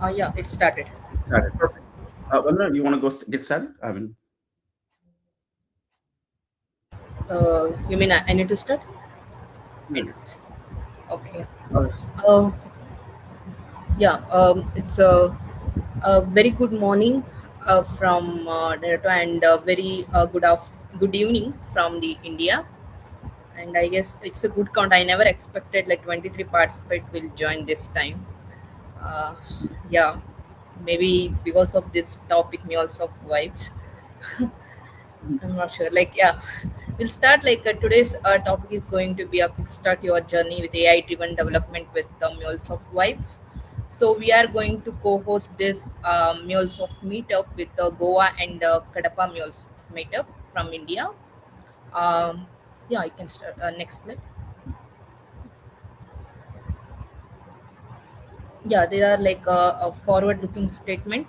Yeah, it started. It started. Perfect. Vandana, you want to get started? I mean, You mean I need to start? I yeah. need to. Okay. All right. Uh, yeah, it's a very good morning from Naruto and very good evening from the India. And I guess it's a good count. I never expected like 23 participants will join this time. Uh, yeah, maybe because of this topic, me also vibes. I'm not sure. Like, yeah, we'll start. Like, today's topic is going to be a kickstart your journey with AI driven development with Mules of Vibes. So, we are going to co host this Mules of Meetup with Goa and Kadapa Mules of Meetup from India. Um, yeah, I can start. Next slide. Yeah, they are like a forward-looking statement.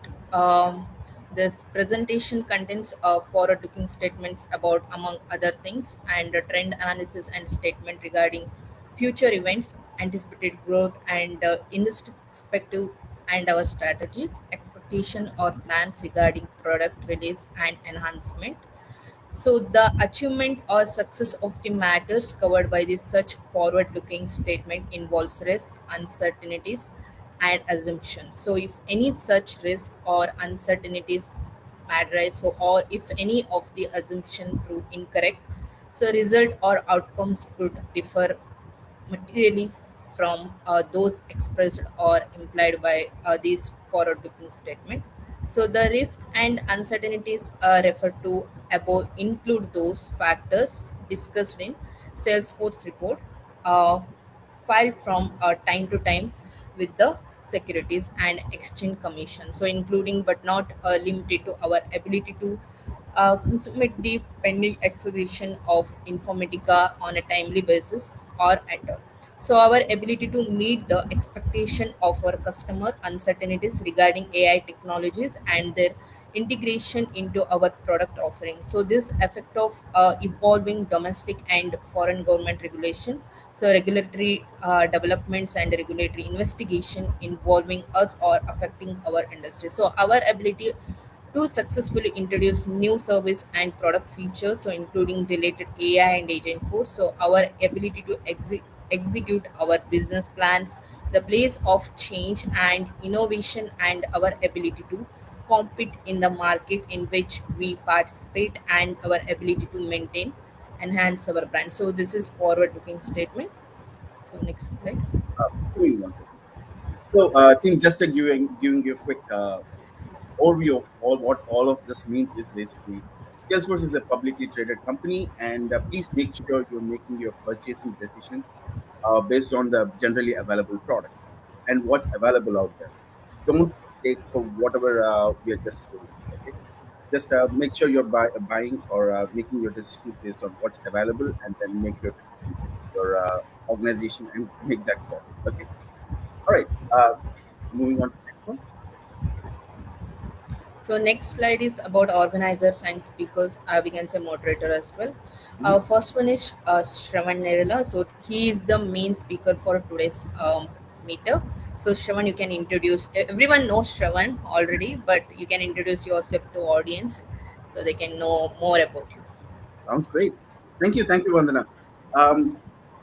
This presentation contains forward-looking statements about, among other things, and a trend analysis and statement regarding future events, anticipated growth, and industry perspective, and our strategies, expectation or plans regarding product release and enhancement. So the achievement or success of the matters covered by this such forward-looking statement involves risk, uncertainties, and assumptions. So if any such risk or uncertainties materialize, so or if any of the assumption prove incorrect, so result or outcomes could differ materially from those expressed or implied by these forward-looking statement. So the risk and uncertainties referred to above include those factors discussed in Salesforce report, uh, filed from time to time with the Securities and Exchange Commission. So including but not limited to our ability to consummate the pending acquisition of Informatica on a timely basis or at all. So our ability to meet the expectation of our customer, uncertainties regarding AI technologies and their integration into our product offerings. So this effect of evolving domestic and foreign government regulation, so regulatory developments and regulatory investigation involving us or affecting our industry. So our ability to successfully introduce new service and product features, so including related AI and agent force. So our ability to execute our business plans, the place of change and innovation, and our ability to compete in the market in which we participate, and our ability to maintain, enhance our brand. So this is forward looking statement. So next slide. Give me one second. So, team, just giving you a quick overview of what all of this means is basically Salesforce is a publicly traded company, and please make sure you're making your purchasing decisions based on the generally available products and what's available out there. Don't take for whatever we are just saying. Okay, just make sure you're buying or making your decisions based on what's available, and then make your decisions in your organization and make that call. Okay, all right. Moving on to the next one. So next slide is about organizers and speakers. We can say moderator as well. Mhm. First one is Shravan Nerila. So he is the main speaker for today's meetup. So Shravan, you can introduce. Everyone knows Shravan already, but you can introduce yourself to audience so they can know more about you. Sounds great. Thank you, Vandana. Um,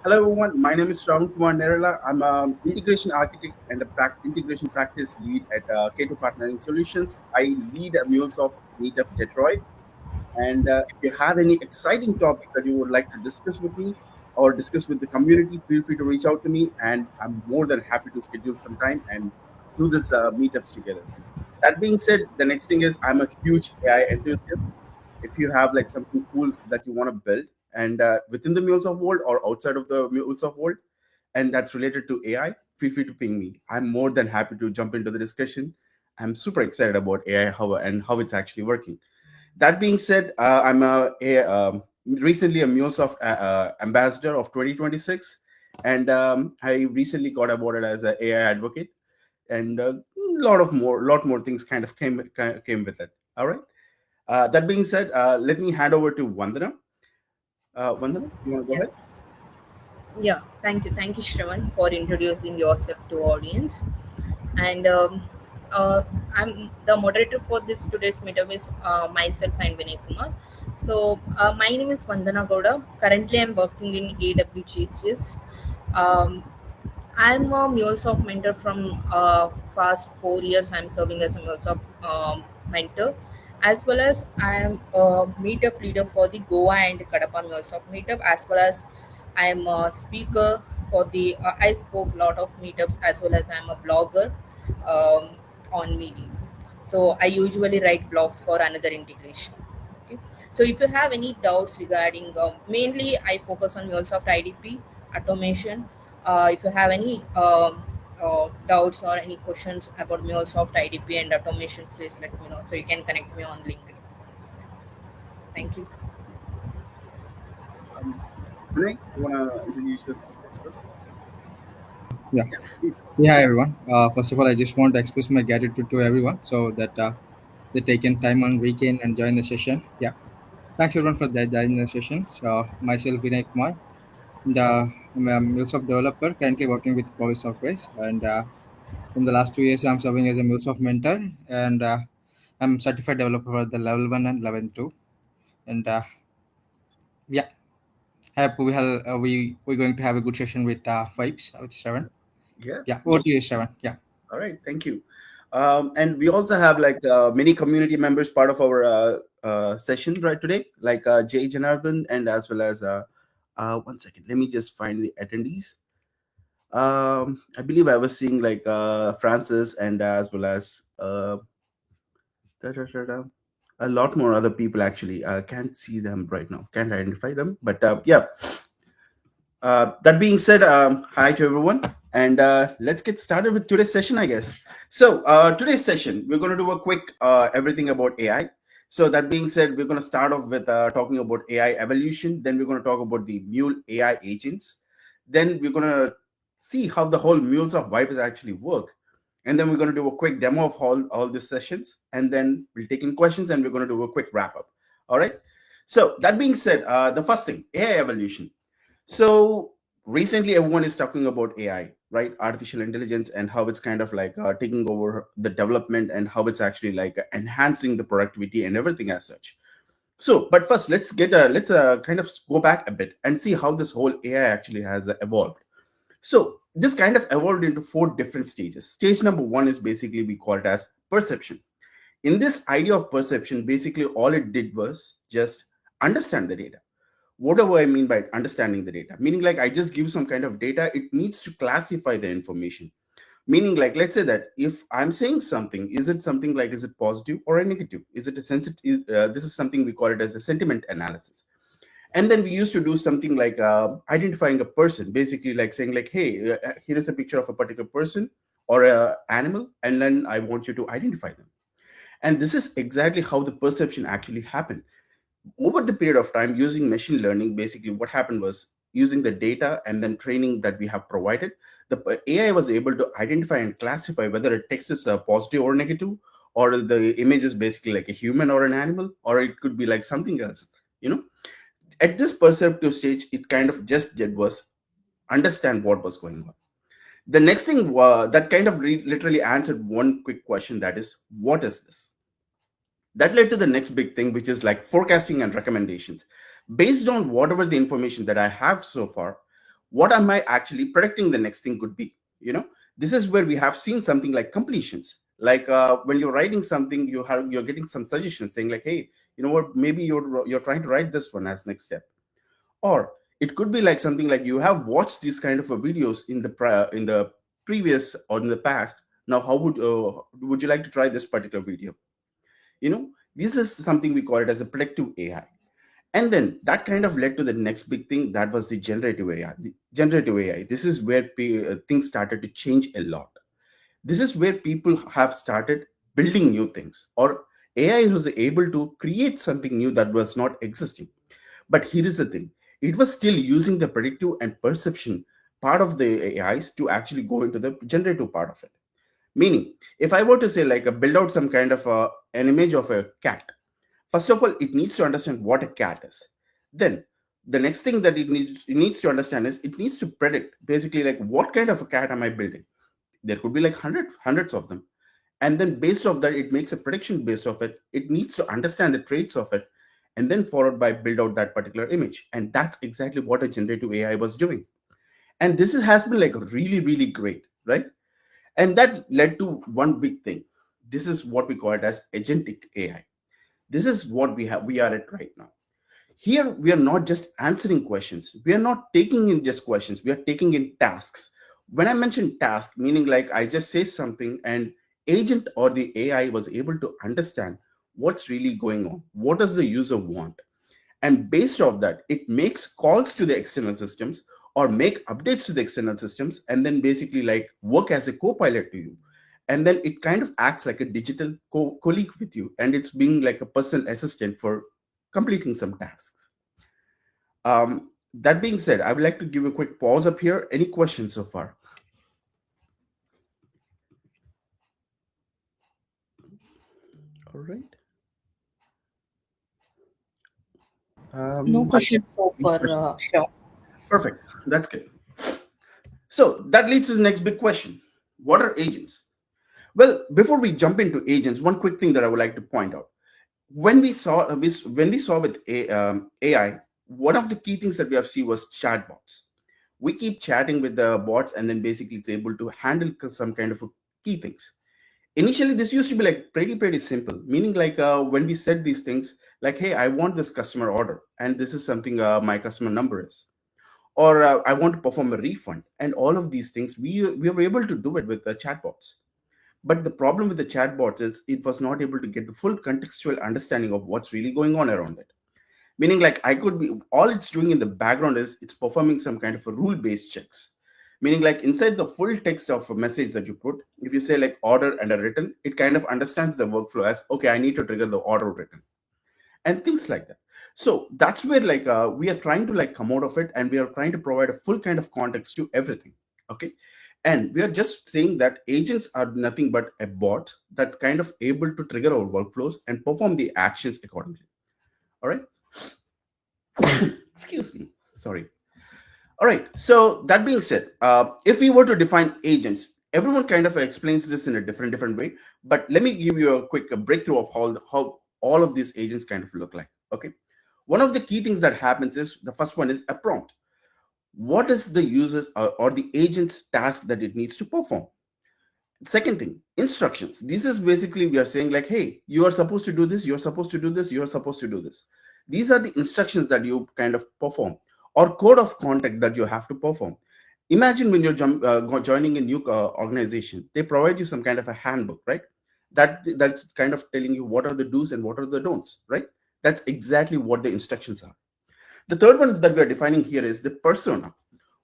hello, everyone. My name is Shravan Kumar Nerala. I'm an integration architect and a integration practice lead at K2 Partnering Solutions. I lead a MuleSoft Meetup Detroit. And if you have any exciting topic that you would like to discuss with me or discuss with the community, feel free to reach out to me. And I'm more than happy to schedule some time and do this meetups together. That being said, the next thing is I'm a huge AI enthusiast. If you have like something cool that you want to build and within the MuleSoft world or outside of the MuleSoft world, and that's related to AI, feel free to ping me. I'm more than happy to jump into the discussion. I'm super excited about AI and how it's actually working. That being said, I'm recently a MuleSoft ambassador of 2026, and I recently got awarded as an AI advocate, and a lot more things kind of came with it. All right. That being said, let me hand over to Vandana. Vandana, you want to go Yeah. ahead? Yeah. Thank you. Thank you, Shravan, for introducing yourself to audience. And I'm the moderator for this today's meetup is myself and Vinay Kumar. So my name is Vandana Gowda. Currently, I'm working in AWGCS. Um, I'm a MuleSoft mentor from past 4 years. I'm serving as a MuleSoft mentor, as well as I am a meetup leader for the Goa and Kadapa MuleSoft meetup, as well as I am a speaker for the. I spoke a lot of meetups, as well as I'm a blogger um, on Medium. So I usually write blogs for another integration. Okay. So if you have any doubts regarding, mainly I focus on MuleSoft IDP automation. If you have any doubts or any questions about MuleSoft IDP and automation, please let me know. So you can connect me on LinkedIn. Thank you. Um, Vinay, you want to introduce yourself as well? Yeah. Yeah, please. Yeah, hi everyone. First of all, I just want to express my gratitude to everyone so that they taken time on weekend and join the session. Yeah. Thanks everyone for that joining the session. So myself Vinay Kumar, and I'm a MuleSoft developer currently working with Power Softwares, and from the last 2 years I'm serving as a MuleSoft mentor, and I'm certified developer for the level 1 and level 2. And yeah, hope we're going to have a good session with vibes with Seven. Yeah. Yeah, over to you, Seven. Yeah. All right. Thank you. And we also have like many community members part of our session right today, like Jay Janardhan and as well as one second. Let me just find the attendees. I believe I was seeing like Francis and as well as da, da, da, da, a lot more other people actually. Can't see them right now. Can't identify them. But yeah, that being said, hi to everyone, and let's get started with today's session, I guess. So, today's session, we're going to do a quick everything about AI. So, that being said, we're going to start off with talking about AI evolution. Then, we're going to talk about the Mule AI agents. Then, we're going to see how the whole Mules of Vipers actually work. And then, we're going to do a quick demo of all these sessions. And then, we'll take in questions and we're going to do a quick wrap up. All right. So, that being said, the first thing, AI evolution. So recently, everyone is talking about AI, right? Artificial intelligence and how it's kind of like taking over the development and how it's actually like enhancing the productivity and everything as such. So, but first, let's kind of go back a bit and see how this whole AI actually has evolved. So this kind of evolved into four different stages. Stage number one is basically we call it as perception. In this idea of perception, basically all it did was just understand the data. What do I mean by understanding the data? Meaning, like, I just give some kind of data, it needs to classify the information. Meaning, like, let's say that if I'm saying something, is it something like, is it positive or a negative? Is it a sensitive? This is something we call it as a sentiment analysis. And then we used to do something like identifying a person, basically, like saying, like, hey, here is a picture of a particular person or a animal, and then I want you to identify them. And this is exactly how the perception actually happened over the period of time using machine learning. Basically what happened was using the data and then training that we have provided, the AI was able to identify and classify whether a text is positive or negative, or the image is basically like a human or an animal, or it could be like something else, you know. At this perceptive stage, it kind of just did was understand what was going on. The next thing that kind of literally answered one quick question, that is, what is this? That led to the next big thing, which is like forecasting and recommendations. Based on whatever the information that I have so far, what am I actually predicting the next thing could be? You know, this is where we have seen something like completions. Like when you're writing something, you're getting some suggestions saying like, hey, you know what? Maybe you're trying to write this one as next step, or it could be like something like you have watched these kind of videos in the previous or in the past. Now, how would you like to try this particular video? You know, this is something we call it as a predictive AI. And then that kind of led to the next big thing, that was the generative AI. The generative AI, this is where things started to change a lot. This is where people have started building new things, or AI was able to create something new that was not existing. But here is the thing, it was still using the predictive and perception part of the AIs to actually go into the generative part of it. Meaning, if I were to say like build out some kind of an image of a cat, first of all, it needs to understand what a cat is. Then the next thing that it needs to understand is it needs to predict basically like what kind of a cat am I building. There could be like hundreds of them. And then based off that, it makes a prediction based off it. It needs to understand the traits of it, and then followed by build out that particular image. And that's exactly what a generative AI was doing. And has been like really, really great, right? And that led to one big thing. This is what we call it as agentic AI. This is what we are at right now. Here we are not just answering questions, we are not taking in just questions, we are taking in tasks. When I mention task, meaning like I just say something and agent or the AI was able to understand what's really going on, what does the user want, and based off that it makes calls to the external systems or make updates to the external systems, and then basically like work as a co-pilot to you. And then it kind of acts like a digital colleague with you, and it's being like a personal assistant for completing some tasks. That being said, I would like to give a quick pause up here. Any questions so far? All right. No I questions so any far, questions? sure. Perfect. That's good. So that leads to the next big question. What are agents? Well, before we jump into agents, one quick thing that I would like to point out. When we saw with AI, one of the key things that we have seen was chatbots. We keep chatting with the bots, and then basically it's able to handle some kind of key things. Initially, this used to be like pretty simple, meaning like when we said these things, like, hey, I want this customer order, and this is something my customer number is, or I want to perform a refund, and all of these things we were able to do it with the chatbots. But the problem with the chatbots is it was not able to get the full contextual understanding of what's really going on around it. Meaning, like, I could be all it's doing in the background is it's performing some kind of a rule based checks. Meaning, like, inside the full text of a message that you put, if you say like order and a written, it kind of understands the workflow as, okay, I need to trigger the order written, and things like that. So that's where like we are trying to like come out of it, and we are trying to provide a full kind of context to everything. Okay. And we are just saying that agents are nothing but a bot that's kind of able to trigger our workflows and perform the actions accordingly. All right. Excuse me. Sorry. All right. So that being said, if we were to define agents, everyone kind of explains this in a different way. But let me give you a quick breakthrough of how all of these agents kind of look like. Okay. One of the key things that happens is the first one is a prompt. What is the user's or the agent's task that it needs to perform? Second thing, instructions. This is basically we are saying like, hey, you are supposed to do this, you're supposed to do this, you're supposed to do this. These are the instructions that you kind of perform, or code of conduct that you have to perform. Imagine when you're joining a new organization, they provide you some kind of a handbook, right? That's kind of telling you what are the do's and what are the don'ts, right? That's exactly what the instructions are. The third one that we are defining here is the persona.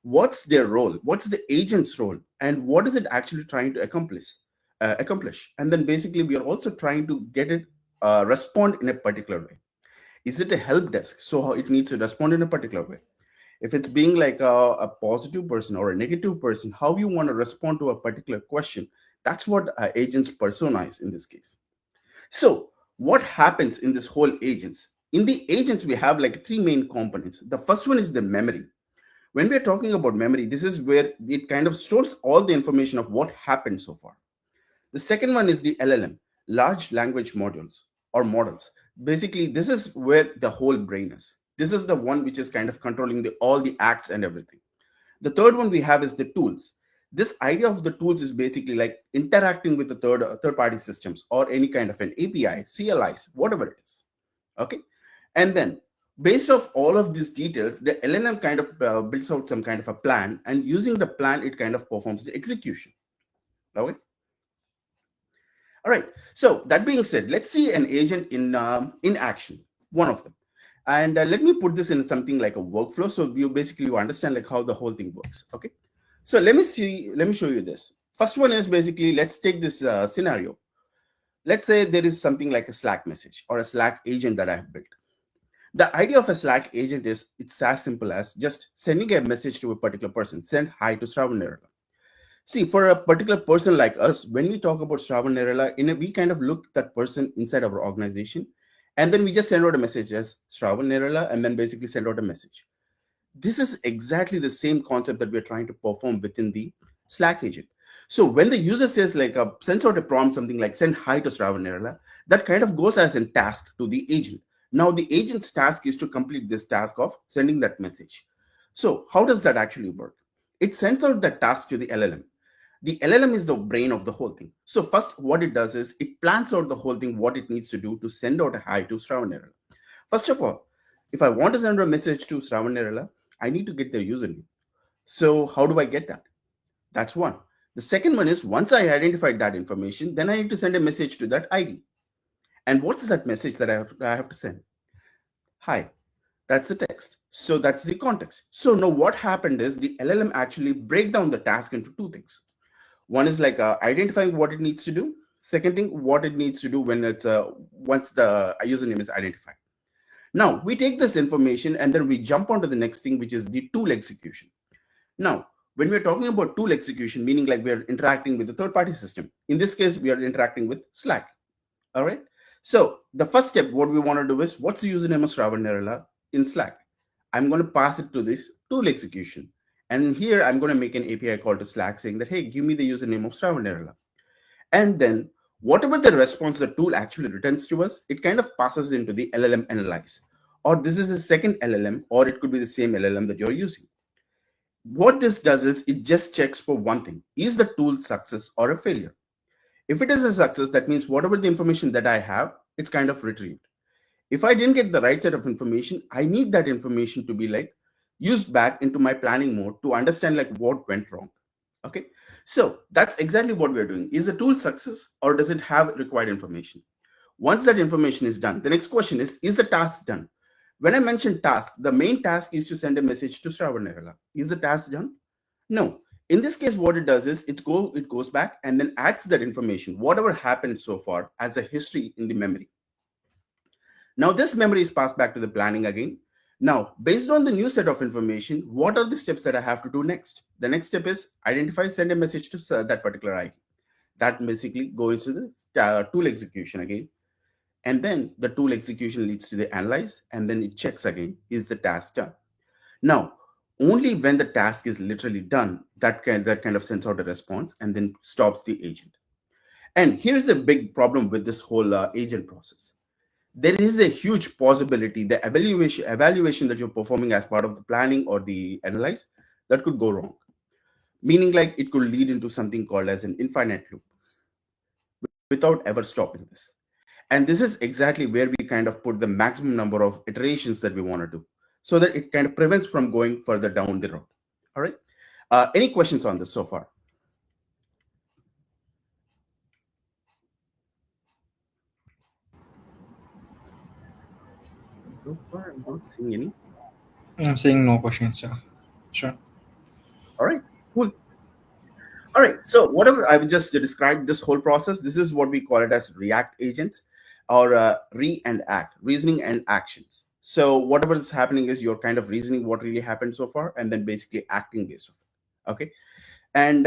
What's their role? What's the agent's role? And what is it actually trying to accomplish? And then basically, we are also trying to get it respond in a particular way. Is it a help desk? So how it needs to respond in a particular way. If it's being like a positive person or a negative person, how you want to respond to a particular question, that's what agent's persona is in this case. So, what happens in this whole agents? In the agents, we have like three main components. The first one is the memory. When we are talking about memory, this is where it kind of stores all the information of what happened so far. The second one is the LLM, large language modules or models. Basically, this is where the whole brain is. This is the one which is kind of controlling all the acts and everything. The third one we have is the tools. This idea of the tools is basically like interacting with the third party systems or any kind of an API, CLIs, whatever it is. Okay. And then based off all of these details, the LLM kind of builds out some kind of a plan, and using the plan, it kind of performs the execution. Okay. All right. So that being said, let's see an agent in action. One of them, and let me put this in something like a workflow, so you understand like how the whole thing works. Okay. So let me see. Let me show you this. First one is basically, let's take this scenario. Let's say there is something like a Slack message or a Slack agent that I have built. The idea of a Slack agent is it's as simple as just sending a message to a particular person. Send hi to Shravan Nerala. See, for a particular person like us, when we talk about Shravan Nerala, we kind of look that person inside our organization, and then we just send out a message as Shravan Nerala, and then basically send out a message. This is exactly the same concept that we're trying to perform within the Slack agent. So when the user says like sends out a prompt, something like send hi to Shravan, that kind of goes as a task to the agent. Now the agent's task is to complete this task of sending that message. So how does that actually work? It sends out that task to the LLM. The LLM is the brain of the whole thing. So first, what it does is it plans out the whole thing, what it needs to do to send out a hi to Shravan. First of all, if I want to send a message to Shravan, I need to get their username. So how do I get that? That's one. The second one is once I identified that information, then I need to send a message to that ID. And what's that message that I have to send? Hi. That's the text. So that's the context. So now what happened is the LLM actually break down the task into two things. One is like identifying what it needs to do. Second thing, what it needs to do when it's once the username is identified. Now we take this information and then we jump onto the next thing, which is the tool execution. Now, when we're talking about tool execution, meaning like we're interacting with a third-party system. In this case, we are interacting with Slack. All right. So the first step, what we want to do is what's the username of Shravan in Slack? I'm going to pass it to this tool execution. And here I'm going to make an API call to Slack saying that, hey, give me the username of Shravan. And then whatever the response the tool actually returns to us, it kind of passes into the LLM analyze. Or this is a second LLM, or it could be the same LLM that you're using. What this does is it just checks for one thing. Is the tool success or a failure? If it is a success, that means whatever the information that I have, it's kind of retrieved. If I didn't get the right set of information, I need that information to be like used back into my planning mode to understand like what went wrong. Okay. So that's exactly what we're doing. Is the tool success or does it have required information? Once that information is done, the next question is the task done? When I mentioned task, the main task is to send a message to Shravan. Is the task done? No. In this case, what it does is it goes back and then adds that information, whatever happened so far, as a history in the memory. Now this memory is passed back to the planning again. Now, based on the new set of information, what are the steps that I have to do next? The next step is identify, send a message to that particular ID. That basically goes to the tool execution again. And then the tool execution leads to the analyze, and then it checks again, is the task done? Now, only when the task is literally done, that kind of sends out a response and then stops the agent. And here's a big problem with this whole agent process. There is a huge possibility the evaluation that you're performing as part of the planning or the analyze that could go wrong. Meaning like it could lead into something called as an infinite loop without ever stopping this. And this is exactly where we kind of put the maximum number of iterations that we want to do so that it kind of prevents from going further down the road. All right. Any questions on this so far? So far, I'm not seeing any. I'm saying no questions. Yeah. Sure. All right. Cool. All right. So whatever I've just described this whole process, this is what we call it as React agents or re and act, reasoning and actions. So whatever is happening is you're kind of reasoning what really happened so far and then basically acting based on it. Okay. And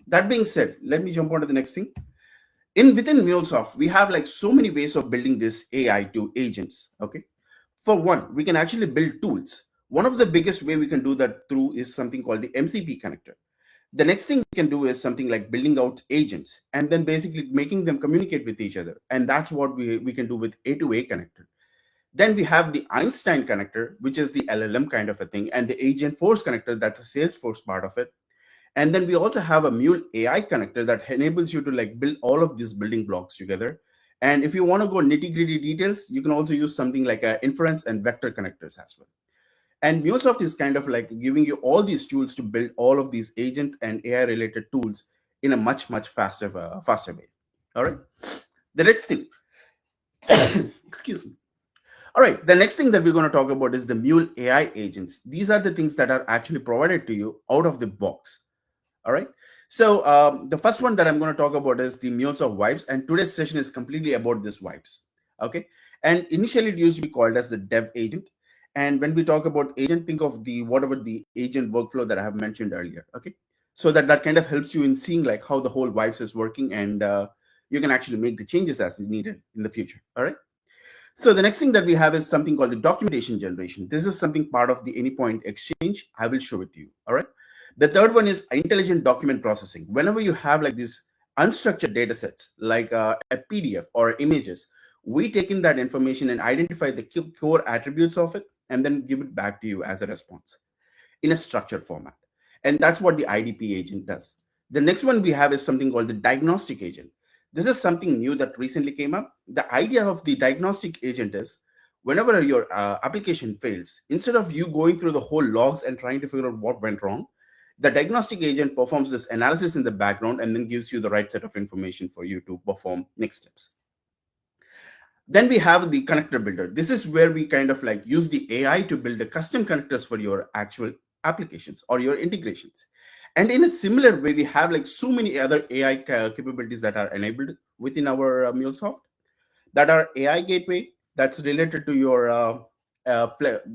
that being said, let me jump on to the next thing. Within MuleSoft, we have like so many ways of building this AI to agents. Okay. For one, we can actually build tools. One of the biggest way we can do that through is something called the MCP connector. The next thing we can do is something like building out agents and then basically making them communicate with each other. And that's what we can do with A2A connector. Then we have the Einstein connector, which is the LLM kind of a thing, and the Agent Force connector, that's a Salesforce part of it. And then we also have a Mule AI connector that enables you to like build all of these building blocks together. And if you want to go nitty gritty details, you can also use something like inference and vector connectors as well. And MuleSoft is kind of like giving you all these tools to build all of these agents and AI related tools in a much faster way. All right. The next thing, excuse me. All right. The next thing that we're going to talk about is the Mule AI agents. These are the things that are actually provided to you out of the box. All right. So the first one that I'm going to talk about is the MuleSoft Vibes, and today's session is completely about this Vibes. Okay. And initially it used to be called as the Dev agent. And when we talk about agent, think of the whatever the agent workflow that I have mentioned earlier. Okay. So that kind of helps you in seeing like how the whole Vibes is working, and you can actually make the changes as needed in the future. All right. So the next thing that we have is something called the documentation generation. This is something part of the AnyPoint exchange. I will show it to you. All right. The third one is intelligent document processing. Whenever you have like these unstructured data sets, like a PDF or images, we take in that information and identify the core attributes of it and then give it back to you as a response in a structured format. And that's what the IDP agent does. The next one we have is something called the diagnostic agent. This is something new that recently came up. The idea of the diagnostic agent is whenever your application fails, instead of you going through the whole logs and trying to figure out what went wrong, the diagnostic agent performs this analysis in the background and then gives you the right set of information for you to perform next steps. Then we have the connector builder. This is where we kind of like use the AI to build the custom connectors for your actual applications or your integrations. And in a similar way, we have like so many other AI capabilities that are enabled within our MuleSoft, that are AI gateway that's related to your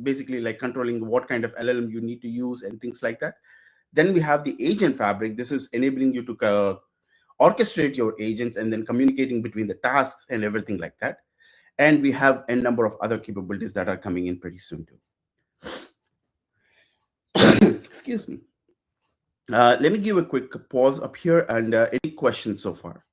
basically like controlling what kind of LLM you need to use and things like that. Then we have the agent fabric. This is enabling you to orchestrate your agents and then communicating between the tasks and everything like that. And we have a number of other capabilities that are coming in pretty soon too. Excuse me. Let me give a quick pause up here and any questions so far?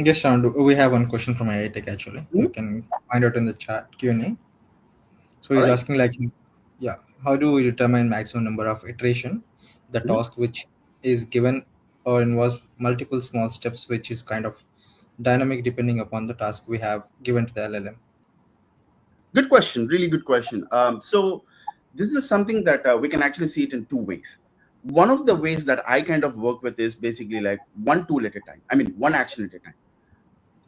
Yes, Shandu, we have one question from AI Tech actually. You can find out in the chat Q&A. So he's All right. asking like, yeah, how do we determine maximum number of iteration the Mhm. task which is given or involves multiple small steps, which is kind of dynamic depending upon the task we have given to the LLM? Good question. Really good question. So this is something that we can actually see it in two ways. One of the ways that I kind of work with is basically like one tool at a time. I mean, one action at a time.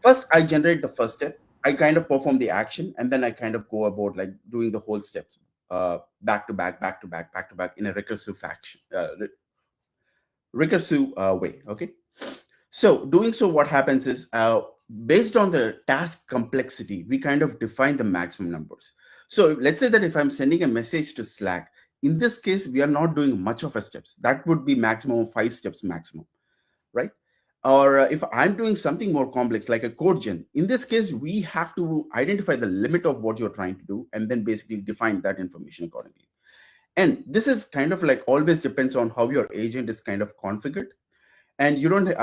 First, I generate the first step. I kind of perform the action, and then I kind of go about like doing the whole steps back to back, back to back, back to back in a recursive fashion, recursive way. Okay. So doing so, what happens is based on the task complexity, we kind of define the maximum numbers. So let's say that if I'm sending a message to Slack, in this case, we are not doing much of a steps. That would be maximum 5 steps maximum, right? Or if I'm doing something more complex like a code gen, in this case, we have to identify the limit of what you're trying to do and then basically define that information accordingly. And this is kind of like always depends on how your agent is kind of configured. And you don't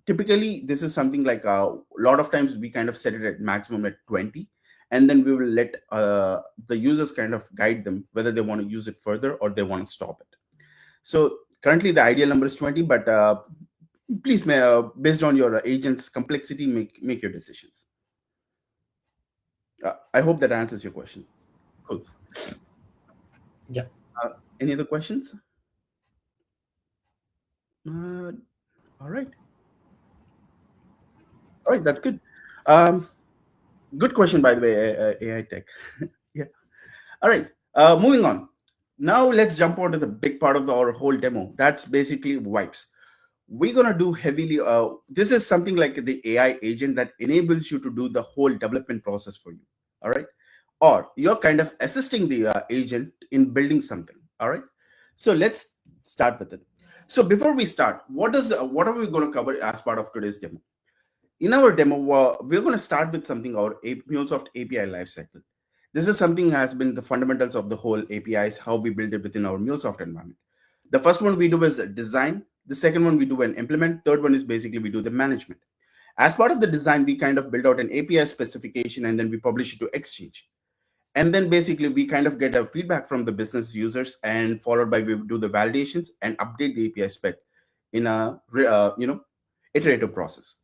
typically, this is something like a lot of times we kind of set it at maximum at 20, and then we will let the users kind of guide them whether they want to use it further or they want to stop it. So currently the ideal number is 20, but please based on your agent's complexity, make your decisions. I hope that answers your question. Cool. Yeah. Any other questions? All right. All right, that's good. Good question, by the way, AI Tech. Yeah. All right. Moving on. Now let's jump on to the big part of our whole demo. That's basically wipes. We're gonna do heavily. This is something like the AI agent that enables you to do the whole development process for you. All right. Or you're kind of assisting the agent in building something. All right. So let's start with it. So before we start, what are we going to cover as part of today's demo? In our demo, we're going to start with something our MuleSoft API lifecycle. This is something has been the fundamentals of the whole APIs, how we build it within our MuleSoft environment. The first one we do is design. The second one we do an implement. Third one is basically we do the management. As part of the design, we kind of build out an API specification and then we publish it to Exchange. And then basically we kind of get a feedback from the business users, and followed by we do the validations and update the API spec in a iterative process.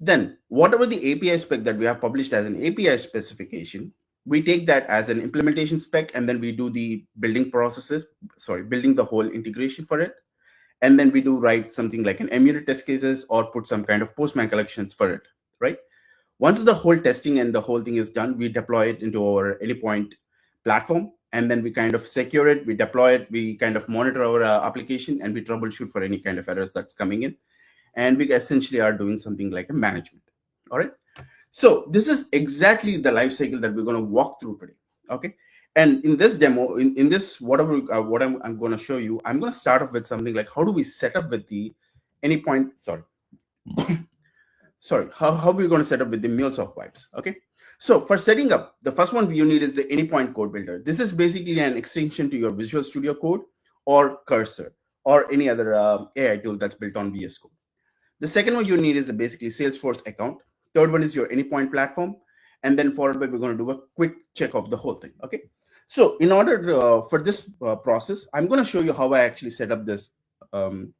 Then whatever the API spec that we have published as an API specification, we take that as an implementation spec, and then we do the building processes, building the whole integration for it. And then we do write something like an unit test cases or put some kind of postman collections for it, right? Once the whole testing and the whole thing is done, we deploy it into our Anypoint platform, and then we kind of secure it, we deploy it, we kind of monitor our application, and we troubleshoot for any kind of errors that's coming in. And we essentially are doing something like a management. All right. So this is exactly the life cycle that we're going to walk through today. Okay. And in this demo, in this whatever what I'm going to show you, I'm going to start off with something like how do we set up with the Anypoint. How we're going to set up with the MuleSoft vibes. Okay. So for setting up, the first one you need is the Anypoint Code Builder. This is basically an extension to your Visual Studio Code or Cursor or any other AI tool that's built on VS Code. The second one you need is basically Salesforce account. Third one is your Anypoint platform. And then followed by, we're going to do a quick check of the whole thing. Okay. So in order for this process, I'm going to show you how I actually set up this, the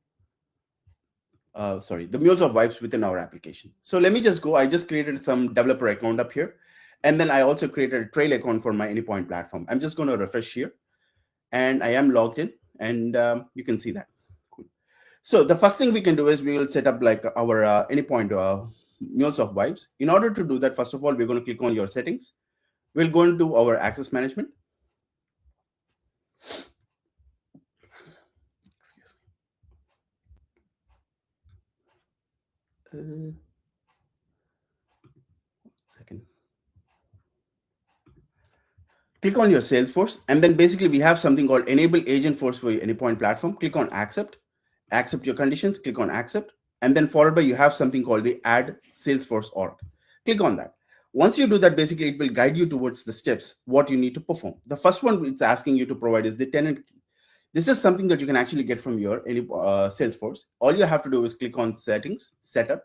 mules of vibes within our application. So let me just go. I just created some developer account up here. And then I also created a trail account for my Anypoint platform. I'm just going to refresh here. And I am logged in. And you can see that. Cool. So the first thing we can do is we will set up like our Anypoint mules of vibes. In order to do that, first of all, we're going to click on your settings. We'll go into our access management. Excuse me. Second. Click on your Salesforce, and then basically we have something called Enable Agentforce for your Anypoint platform. Click on Accept, accept your conditions, click on Accept, and then followed by you have something called the Add Salesforce org. Click on that. Once you do that, basically it will guide you towards the steps, what you need to perform. The first one it's asking you to provide is the tenant key. This is something that you can actually get from your Salesforce. All you have to do is click on Settings, Setup.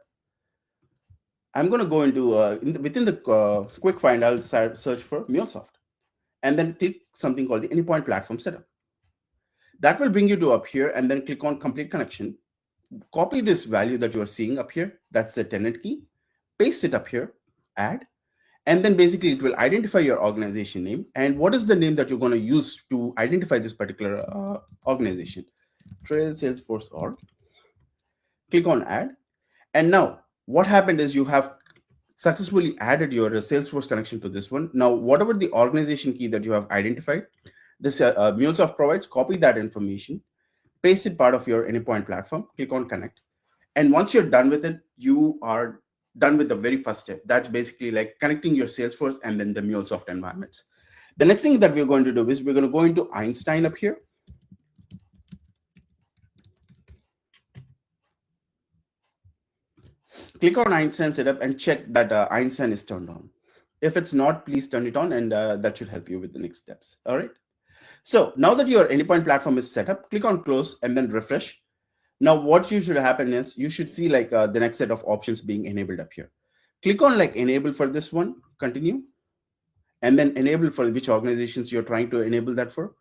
I'm going to go into, within the quick find, I'll search for MuleSoft. And then click something called the Anypoint platform setup. That will bring you to up here, and then click on complete connection. Copy this value that you are seeing up here. That's the tenant key. Paste it up here, add, and then basically it will identify your organization name and what is the name that you're going to use to identify this particular organization. Trail Salesforce org. Click on add. And now what happened is you have successfully added your Salesforce connection to this one. Now, whatever the organization key that you have identified, this MuleSoft provides, copy that information, paste it part of your Anypoint platform, click on connect. And once you're done with it, you are done with the very first step. That's basically like connecting your Salesforce and then the MuleSoft environments. The next thing that we're going to do is we're going to go into Einstein up here. Click on Einstein setup and check that Einstein is turned on. If it's not, please turn it on, and that should help you with the next steps. All right. So now that your Anypoint platform is set up, click on close and then refresh. Now what you should happen is you should see like the next set of options being enabled up here. Click on like enable for this one, continue, and then enable for which organizations you're trying to enable that for.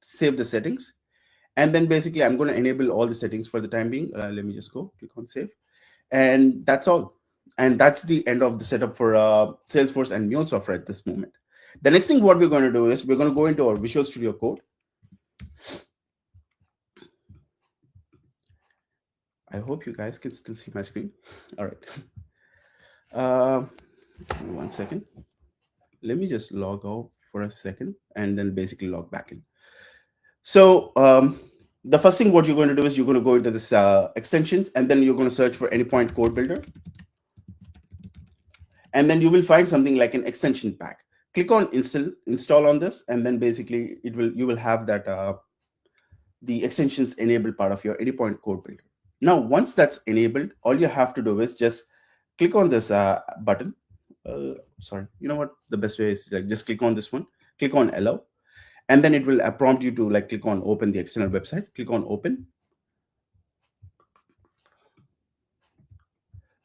Save the settings. And then basically I'm going to enable all the settings for the time being. Let me just go click on save. And that's all. And that's the end of the setup for Salesforce and MuleSoft at this moment. The next thing what we're going to do is we're going to go into our Visual Studio Code. I hope you guys can still see my screen. All right. 1 second. Let me just log out for a second and then basically log back in. So the first thing what you're going to do is you're going to go into this extensions, and then you're going to search for Anypoint Code Builder. And then you will find something like an extension pack. Click on install on this, and then basically you will have that the extensions enabled part of your Anypoint Code Builder. Now, once that's enabled, all you have to do is just click on this button. Sorry, you know what? The best way is like just click on this one, click on allow, and then it will prompt you to like click on open the external website. Click on open.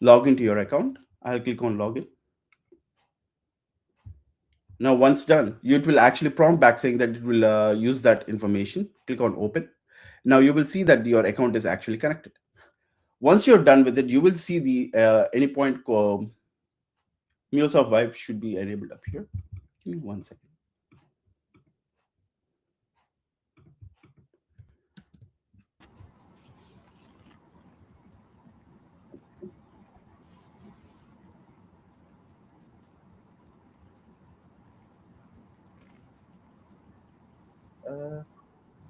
Log into your account. I'll click on login. Now, once done, it will actually prompt back saying that it will use that information. Click on open. Now you will see that your account is actually connected. Once you're done with it, you will see the Anypoint MuleSoft Vibe should be enabled up here. Give me 1 second.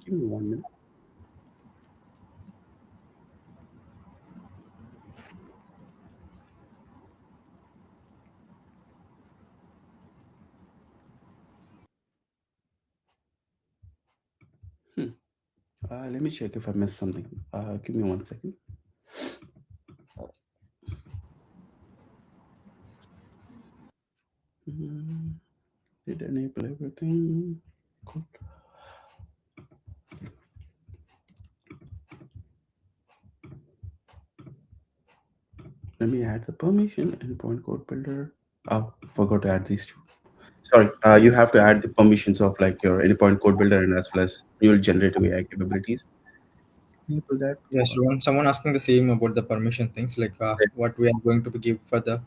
Give me 1 minute. Let me check if I missed something. Give me 1 second. Did enable everything. Cool. Let me add the permission endpoint code builder. Oh, forgot to add these two. Sorry, you have to add the permissions of like your endpoint code builder and as well as neural generative AI capabilities. Enable that. Yeah, someone asking the same about the permission things, like what we are going to give for the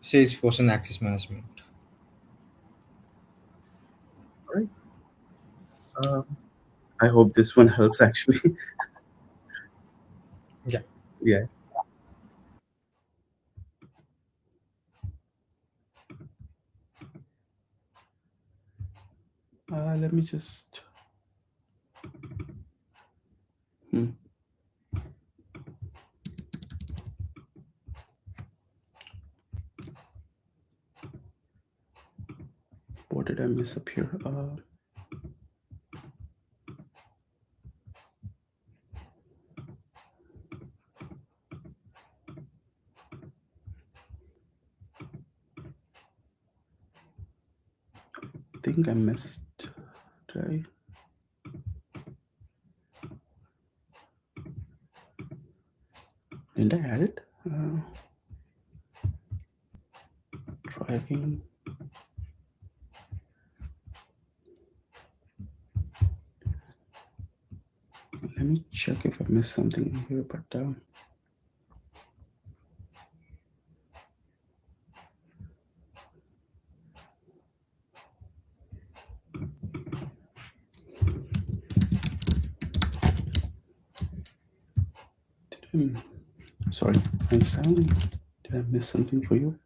Salesforce and access management. All right. I hope this one helps actually. Yeah. Yeah. Let me just. Hmm. What did I miss up here? I think I missed. Did I? Didn't I add it? Try again. Let me check if I missed something in here, but sorry, Einstein, did I miss something for you?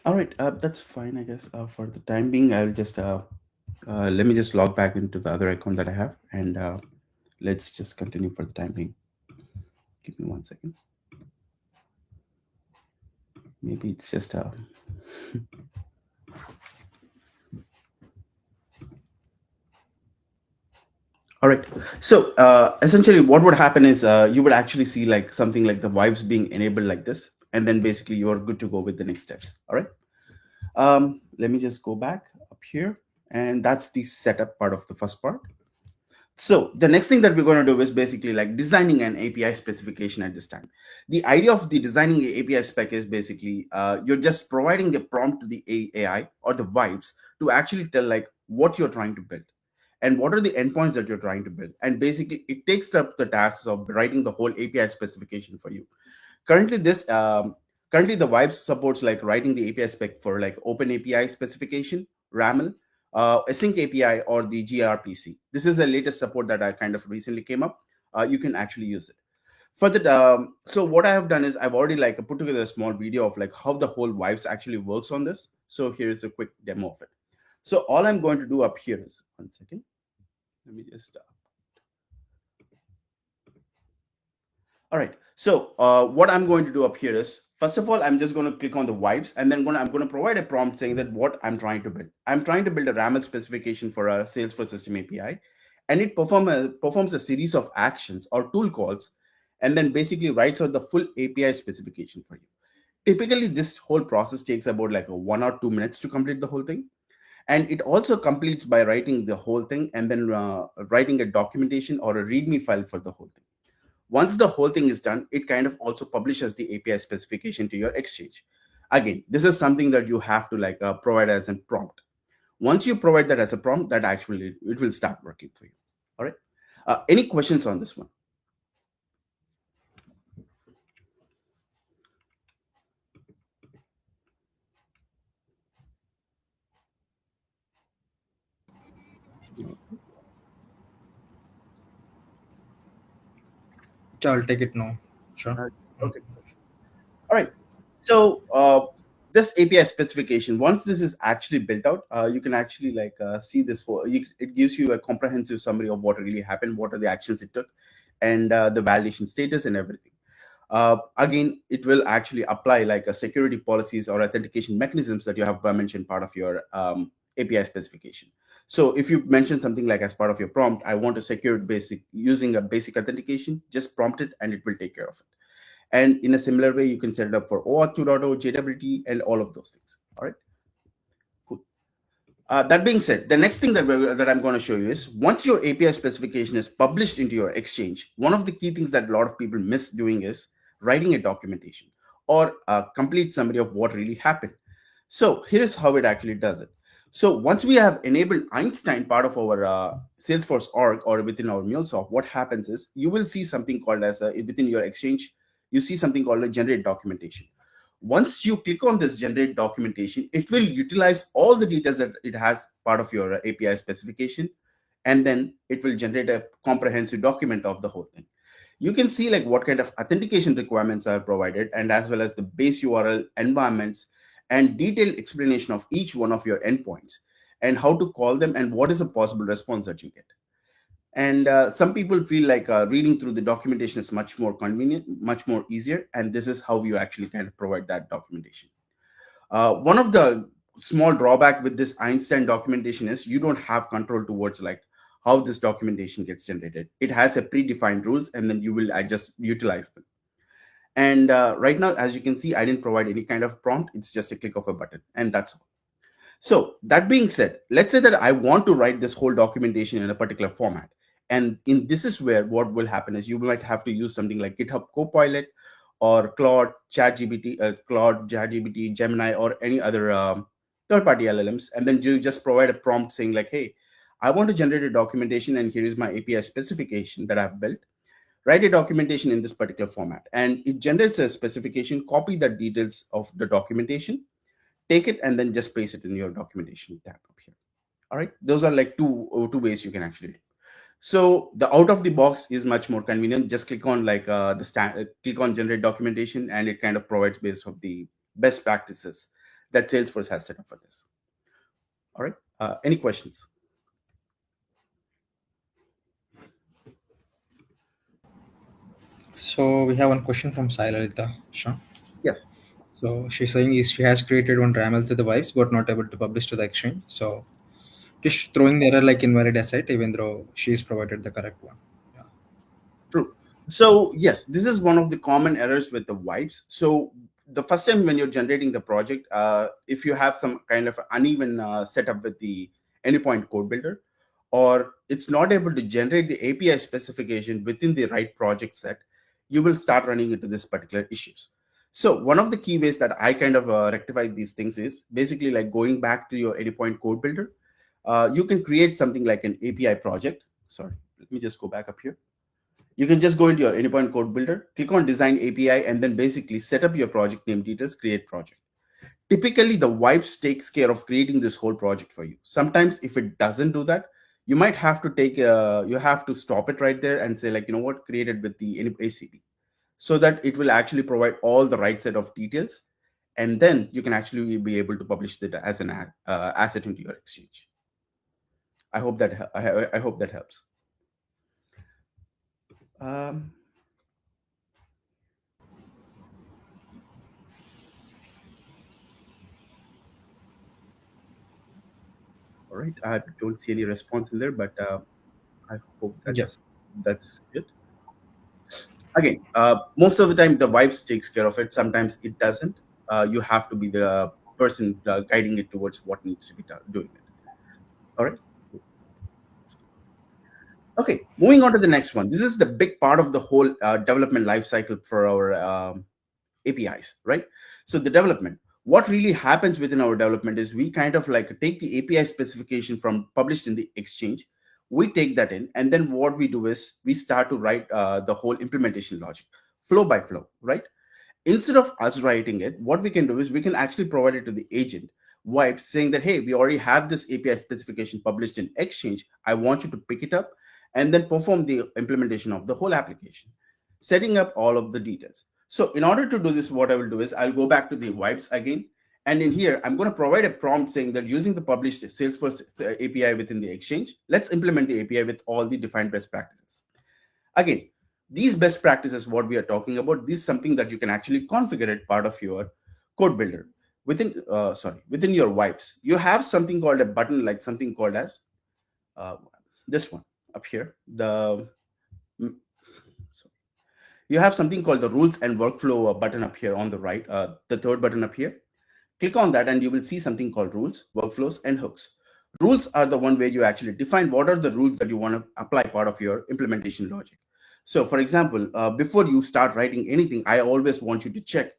All right, that's fine, I guess. For the time being, I'll just let me just log back into the other account that I have, and let's just continue for the time being. Give me 1 second. Maybe it's just all right. So essentially, what would happen is you would actually see like something like the vibes being enabled like this, and then basically you are good to go with the next steps. All right. Let me just go back up here, and that's the setup part of the first part. So the next thing that we're going to do is basically like designing an API specification at this time. The idea of the designing the API spec is basically you're just providing the prompt to the AI or the vibes to actually tell like what you're trying to build and what are the endpoints that you're trying to build. And basically it takes up the tasks of writing the whole API specification for you. Currently this currently the vibes supports like writing the API spec for like open API specification, raml, async API, or the grpc. This is the latest support that I kind of recently came up. You can actually use it for that. So what I have done is I've already like put together a small video of like how the whole vibes actually works on this. So here's a quick demo of it. So all I'm going to do up here is 1 second. Let me just all right. So what I'm going to do up here is, first of all, I'm just going to click on the vibes, and then I'm going to provide a prompt saying that what I'm trying to build. I'm trying to build a raml specification for a Salesforce system API, and it performs a series of actions or tool calls, and then basically writes out the full API specification for you. Typically, this whole process takes about like 1 or 2 minutes to complete the whole thing. And it also completes by writing the whole thing and then writing a documentation or a README file for the whole thing. Once the whole thing is done, it kind of also publishes the API specification to your exchange. Again, this is something that you have to like provide as a prompt. Once you provide that as a prompt, that actually it will start working for you. All right. Any questions on this one? So I'll take it now. Sure. Mm. Okay. All right. So this API specification, once this is actually built out, you can actually like see this. It gives you a comprehensive summary of what really happened, what are the actions it took, and the validation status and everything. Again, it will actually apply like a security policies or authentication mechanisms that you have mentioned part of your API specification. So if you mention something like as part of your prompt, I want to secure it basic using a basic authentication, just prompt it and it will take care of it. And in a similar way, you can set it up for OAuth 2.0, JWT, and all of those things. All right, cool. That being said, the next thing that I'm going to show you is once your API specification is published into your exchange, one of the key things that a lot of people miss doing is writing a documentation or a complete summary of what really happened. So here's how it actually does it. So once we have enabled Einstein part of our Salesforce org or within our MuleSoft, what happens is you will see something called as within your exchange, you see something called a generate documentation. Once you click on this generate documentation, it will utilize all the details that it has part of your API specification, and then it will generate a comprehensive document of the whole thing. You can see like what kind of authentication requirements are provided, and as well as the base URL environments and detailed explanation of each one of your endpoints and how to call them and what is a possible response that you get. And some people feel like reading through the documentation is much more convenient, much more easier, and this is how you actually kind of provide that documentation. One of the small drawback with this Einstein documentation is you don't have control towards like how this documentation gets generated. It has a predefined rules, and then you will just utilize them. And right now, as you can see, I didn't provide any kind of prompt. It's just a click of a button, and that's all. So that being said, let's say that I want to write this whole documentation in a particular format. And in this is where what will happen is you might have to use something like GitHub Copilot or Claude, ChatGPT, Gemini, or any other third-party LLMs. And then you just provide a prompt saying like, hey, I want to generate a documentation, and here is my API specification that I've built. Write a documentation in this particular format. And it generates a specification, copy the details of the documentation, take it, and then just paste it in your documentation tab up here. All right, those are like two ways you can actually do. So the out of the box is much more convenient. Just click on like click on generate documentation, and it kind of provides based of the best practices that Salesforce has set up for this. All right, any questions? So we have one question from Sailalita Shah. Yes. So she's saying is she has created one ramel to the vibes but not able to publish to the exchange. So just throwing the error like invalid asset even though she's provided the correct one. Yeah. True. So yes, this is one of the common errors with the wipes. So the first time when you're generating the project, if you have some kind of uneven setup with the anypoint code builder, or it's not able to generate the API specification within the right project set, you will start running into this particular issues. So one of the key ways that I kind of rectify these things is basically like going back to your anypoint code builder. You can create something like an API project. Sorry, let me just go back up here. You can just go into your anypoint code builder, click on design API, and then basically set up your project name details, create project. Typically, the wipes takes care of creating this whole project for you. Sometimes if it doesn't do that, you might have to you have to stop it right there and say like, you know what, create it with the ACP, so that it will actually provide all the right set of details. And then you can actually be able to publish it as an asset into your exchange. I hope that helps. Um, all right, I don't see any response in there, but I hope Yeah. that's it. Again, most of the time the vibes takes care of it. Sometimes it doesn't. You have to be the person guiding it towards what needs to be doing it. All right. Okay, moving on to the next one. This is the big part of the whole development life cycle for our APIs, right? So the development, what really happens within our development is we kind of like take the API specification from published in the exchange, we take that in, and then what we do is we start to write the whole implementation logic, flow by flow, right? Instead of us writing it, what we can do is we can actually provide it to the agent wipe saying that, hey, we already have this API specification published in exchange, I want you to pick it up and then perform the implementation of the whole application, setting up all of the details. So in order to do this, what I will do is I'll go back to the wipes again, and in here I'm going to provide a prompt saying that using the published Salesforce API within the exchange, let's implement the API with all the defined best practices. Again, these best practices, what we are talking about, this is something that you can actually configure it part of your code builder within your wipes. You have something called a button, like something called as this one up here, the You have something called the rules and workflow button up here on the right, the third button up here. Click on that and you will see something called rules, workflows, and hooks. Rules are the one where you actually define what are the rules that you want to apply part of your implementation logic. So, for example, before you start writing anything, I always want you to check.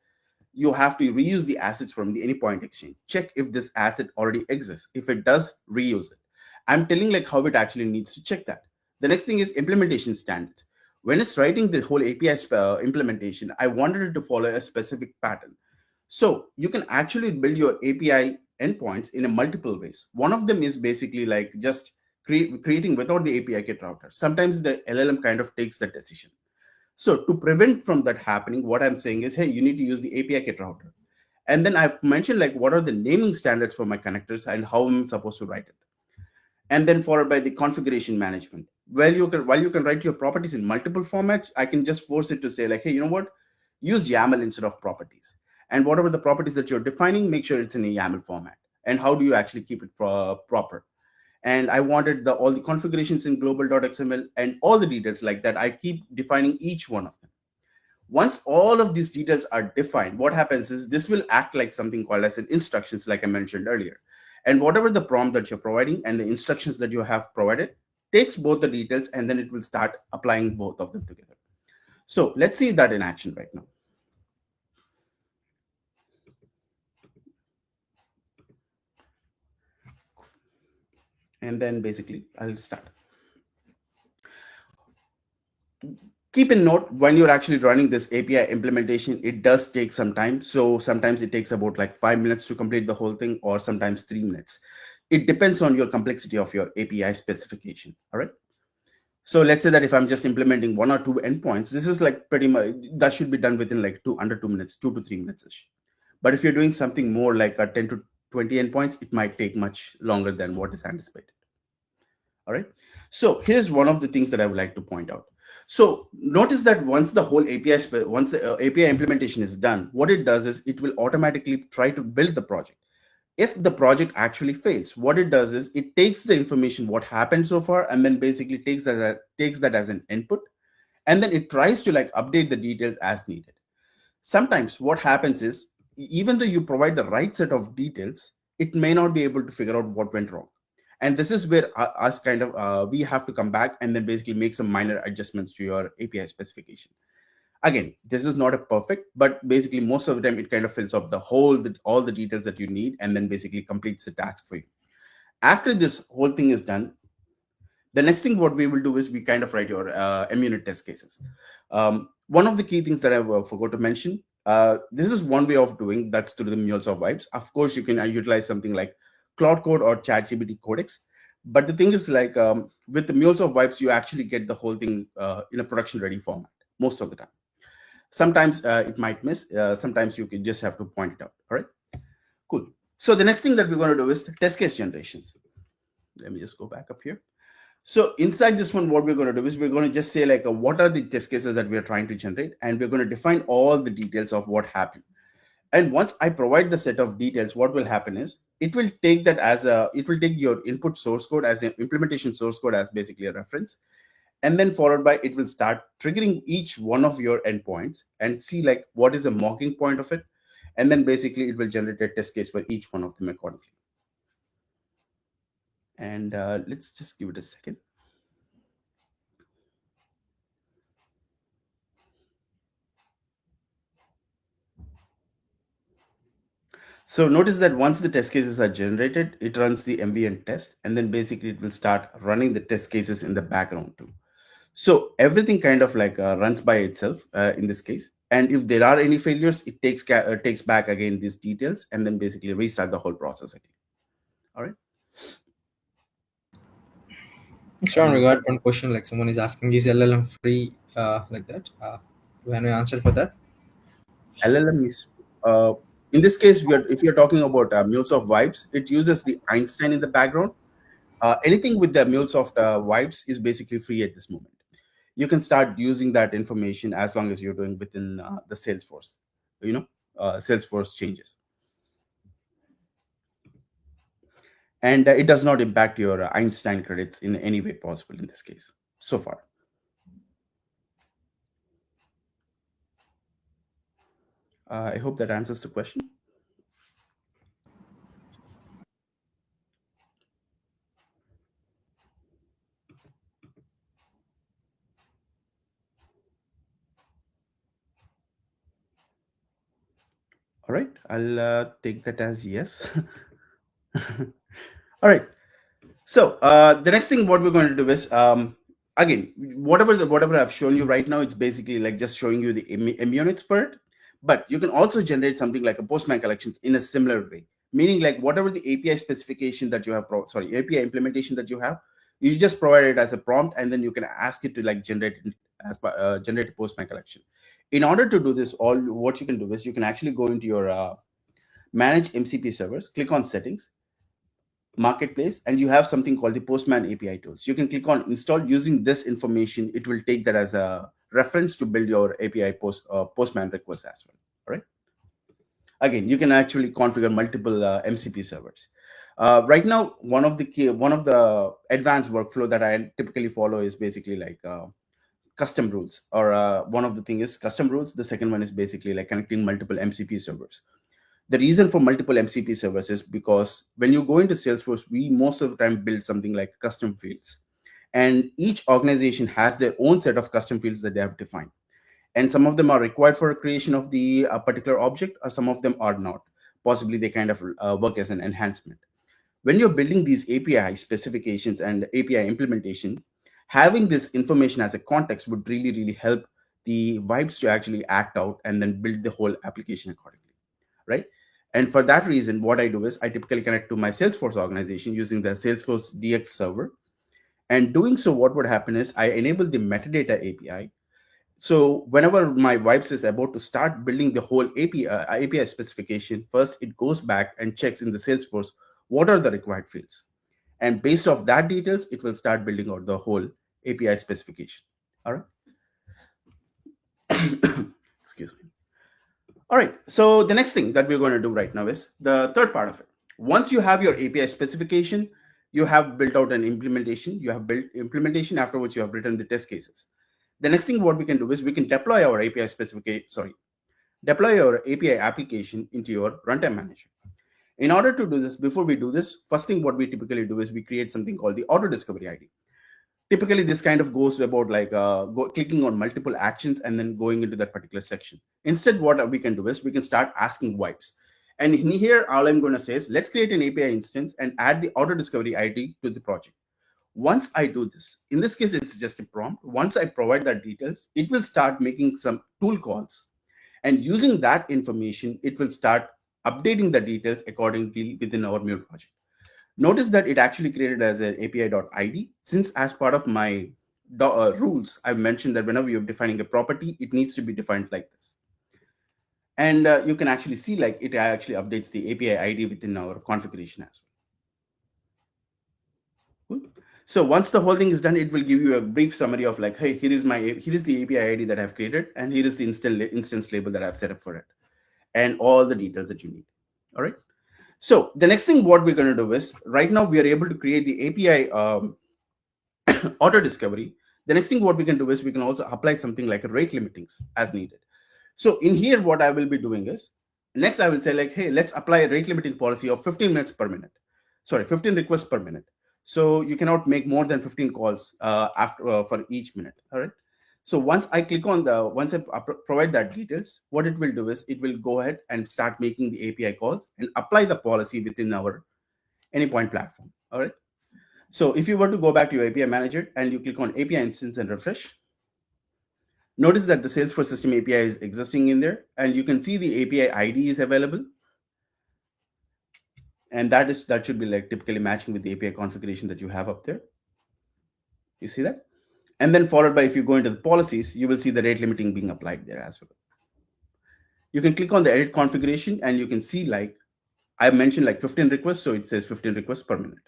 You have to reuse the assets from the anypoint exchange. Check if this asset already exists. If it does, reuse it. I'm telling like how it actually needs to check that. The next thing is implementation standards. When it's writing the whole API implementation, I wanted it to follow a specific pattern. So you can actually build your API endpoints in a multiple ways. One of them is basically like just creating without the API kit router. Sometimes the LLM kind of takes that decision. So to prevent from that happening, what I'm saying is, hey, you need to use the API kit router. And then I've mentioned like what are the naming standards for my connectors and how I'm supposed to write it. And then followed by the configuration management. While you can write your properties in multiple formats, I can just force it to say like, hey, you know what? Use YAML instead of properties. And whatever the properties that you're defining, make sure it's in a YAML format. And how do you actually keep it proper? And I wanted all the configurations in global.xml and all the details like that. I keep defining each one of them. Once all of these details are defined, what happens is this will act like something called as an instructions, like I mentioned earlier. And whatever the prompt that you're providing and the instructions that you have provided takes both the details and then it will start applying both of them together. So let's see that in action right now. And then basically I'll start. Keep in note when you're actually running this API implementation, it does take some time. So sometimes it takes about like 5 minutes to complete the whole thing, or sometimes 3 minutes. It depends on your complexity of your API specification. All right. So let's say that if I'm just implementing one or two endpoints, this is like pretty much that should be done within like under 2 minutes, 2 to 3 minutes ish. But if you're doing something more like a 10 to 20 endpoints, it might take much longer than what is anticipated. All right. So here's one of the things that I would like to point out. So notice that once the whole once the API implementation is done, what it does is it will automatically try to build the project. If the project actually fails, what it does is it takes the information what happened so far and then basically takes that as an input, and then it tries to like update the details as needed. Sometimes what happens is even though you provide the right set of details, it may not be able to figure out what went wrong. And this is where us kind of we have to come back and then basically make some minor adjustments to your API specification. Again, this is not a perfect, but basically most of the time it kind of fills up all the details that you need and then basically completes the task for you. After this whole thing is done, the next thing what we will do is we kind of write your unit test cases. One of the key things that I forgot to mention, this is one way of doing that's through the mules of vibes. Of course, you can utilize something like Cloud Code or ChatGPT Codex. But the thing is like with the mules of vibes, you actually get the whole thing in a production ready format most of the time. Sometimes it might miss. Sometimes you can just have to point it out. All right, cool. So the next thing that we're going to do is test case generations. Let me just go back up here. So inside this one, what we're going to do is we're going to just say like, what are the test cases that we're trying to generate? And we're going to define all the details of what happened. And once I provide the set of details, what will happen is it will take your input source code as an implementation source code as basically a reference. And then followed by it will start triggering each one of your endpoints and see like what is the mocking point of it. And then basically it will generate a test case for each one of them accordingly. And let's just give it a second. So notice that once the test cases are generated, it runs the MVN test, and then basically it will start running the test cases in the background too. So everything kind of like runs by itself in this case. And if there are any failures, it takes back again these details and then basically restart the whole process again. All right. Sure, regard one question like someone is asking, is LLM free like that? Do you have an answer for that? LLM is uh, in this case, if you're talking about Mules of Vibes, it uses the Einstein in the background. Anything with the MuleSoft vibes is basically free at this moment. You can start using that information as long as you're doing within the Salesforce, Salesforce changes. And it does not impact your Einstein credits in any way possible in this case so far. I hope that answers the question. All right, I'll take that as yes. All right. So the next thing what we're going to do is again whatever I've shown you right now, it's basically like just showing you the units part, but you can also generate something like a Postman collections in a similar way. Meaning like whatever the API specification that you have, API implementation that you have, you just provide it as a prompt, and then you can ask it to like generate a Postman collection. In order to do this, all what you can do is you can actually go into your manage MCP servers, click on settings, marketplace, and you have something called the Postman API tools. You can click on install. Using this information, it will take that as a reference to build your API Postman request as well. All right. Again, you can actually configure multiple MCP servers. Right now, one of the advanced workflow that I typically follow is basically like custom rules, or one of the thing is custom rules. The second one is basically like connecting multiple MCP servers. The reason for multiple MCP servers is because when you go into Salesforce, we most of the time build something like custom fields. And each organization has their own set of custom fields that they have defined. And some of them are required for creation of the particular object, or some of them are not. Possibly they kind of work as an enhancement. When you're building these API specifications and API implementation, having this information as a context would really, really help the vibes to actually act out and then build the whole application accordingly, right? And for that reason, what I do is I typically connect to my Salesforce organization using the Salesforce DX server. And doing so, what would happen is I enable the metadata API. So whenever my Vibes is about to start building the whole API specification, first it goes back and checks in the Salesforce what are the required fields. And based off that details, it will start building out the whole API specification. All right. Excuse me. All right. So the next thing that we're going to do right now is the third part of it. Once you have your API specification, you have built out an implementation. You have built implementation. Afterwards, you have written the test cases. The next thing what we can do is we can deploy our API specification. Deploy your API application into your runtime manager. In order to do this, before we do this, first thing what we typically do is we create something called the auto discovery ID. Typically this kind of goes about like clicking on multiple actions and then going into that particular section. Instead, what we can do is we can start asking wipes. And in here, all I'm going to say is let's create an API instance and add the auto discovery ID to the project. Once I do this, in this case, it's just a prompt. Once I provide that details, it will start making some tool calls. And using that information, it will start updating the details accordingly within our new project. Notice that it actually created as an API.id, since as part of my rules, I've mentioned that whenever you're defining a property, it needs to be defined like this. And you can actually see like it actually updates the API ID within our configuration as well. Cool. So once the whole thing is done, it will give you a brief summary of like, hey, here is the API ID that I've created, and here is the instance label that I've set up for it, and all the details that you need. All right. So the next thing what we're going to do is right now we are able to create the API auto discovery. The next thing what we can do is we can also apply something like a rate limitings as needed. So in here, what I will be doing is next I will say like, hey, let's apply a rate limiting policy of 15 minutes per minute. Sorry, 15 requests per minute. So you cannot make more than 15 calls for each minute. All right. So once I provide that details, what it will do is it will go ahead and start making the API calls and apply the policy within our AnyPoint platform. All right. So if you were to go back to your API manager and you click on API instance and refresh, notice that the Salesforce system API is existing in there, and you can see the API ID is available. And that should be like typically matching with the API configuration that you have up there. You see that? And then followed by, if you go into the policies, you will see the rate limiting being applied there as well. You can click on the edit configuration and you can see like I mentioned like 15 requests. So it says 15 requests per minute.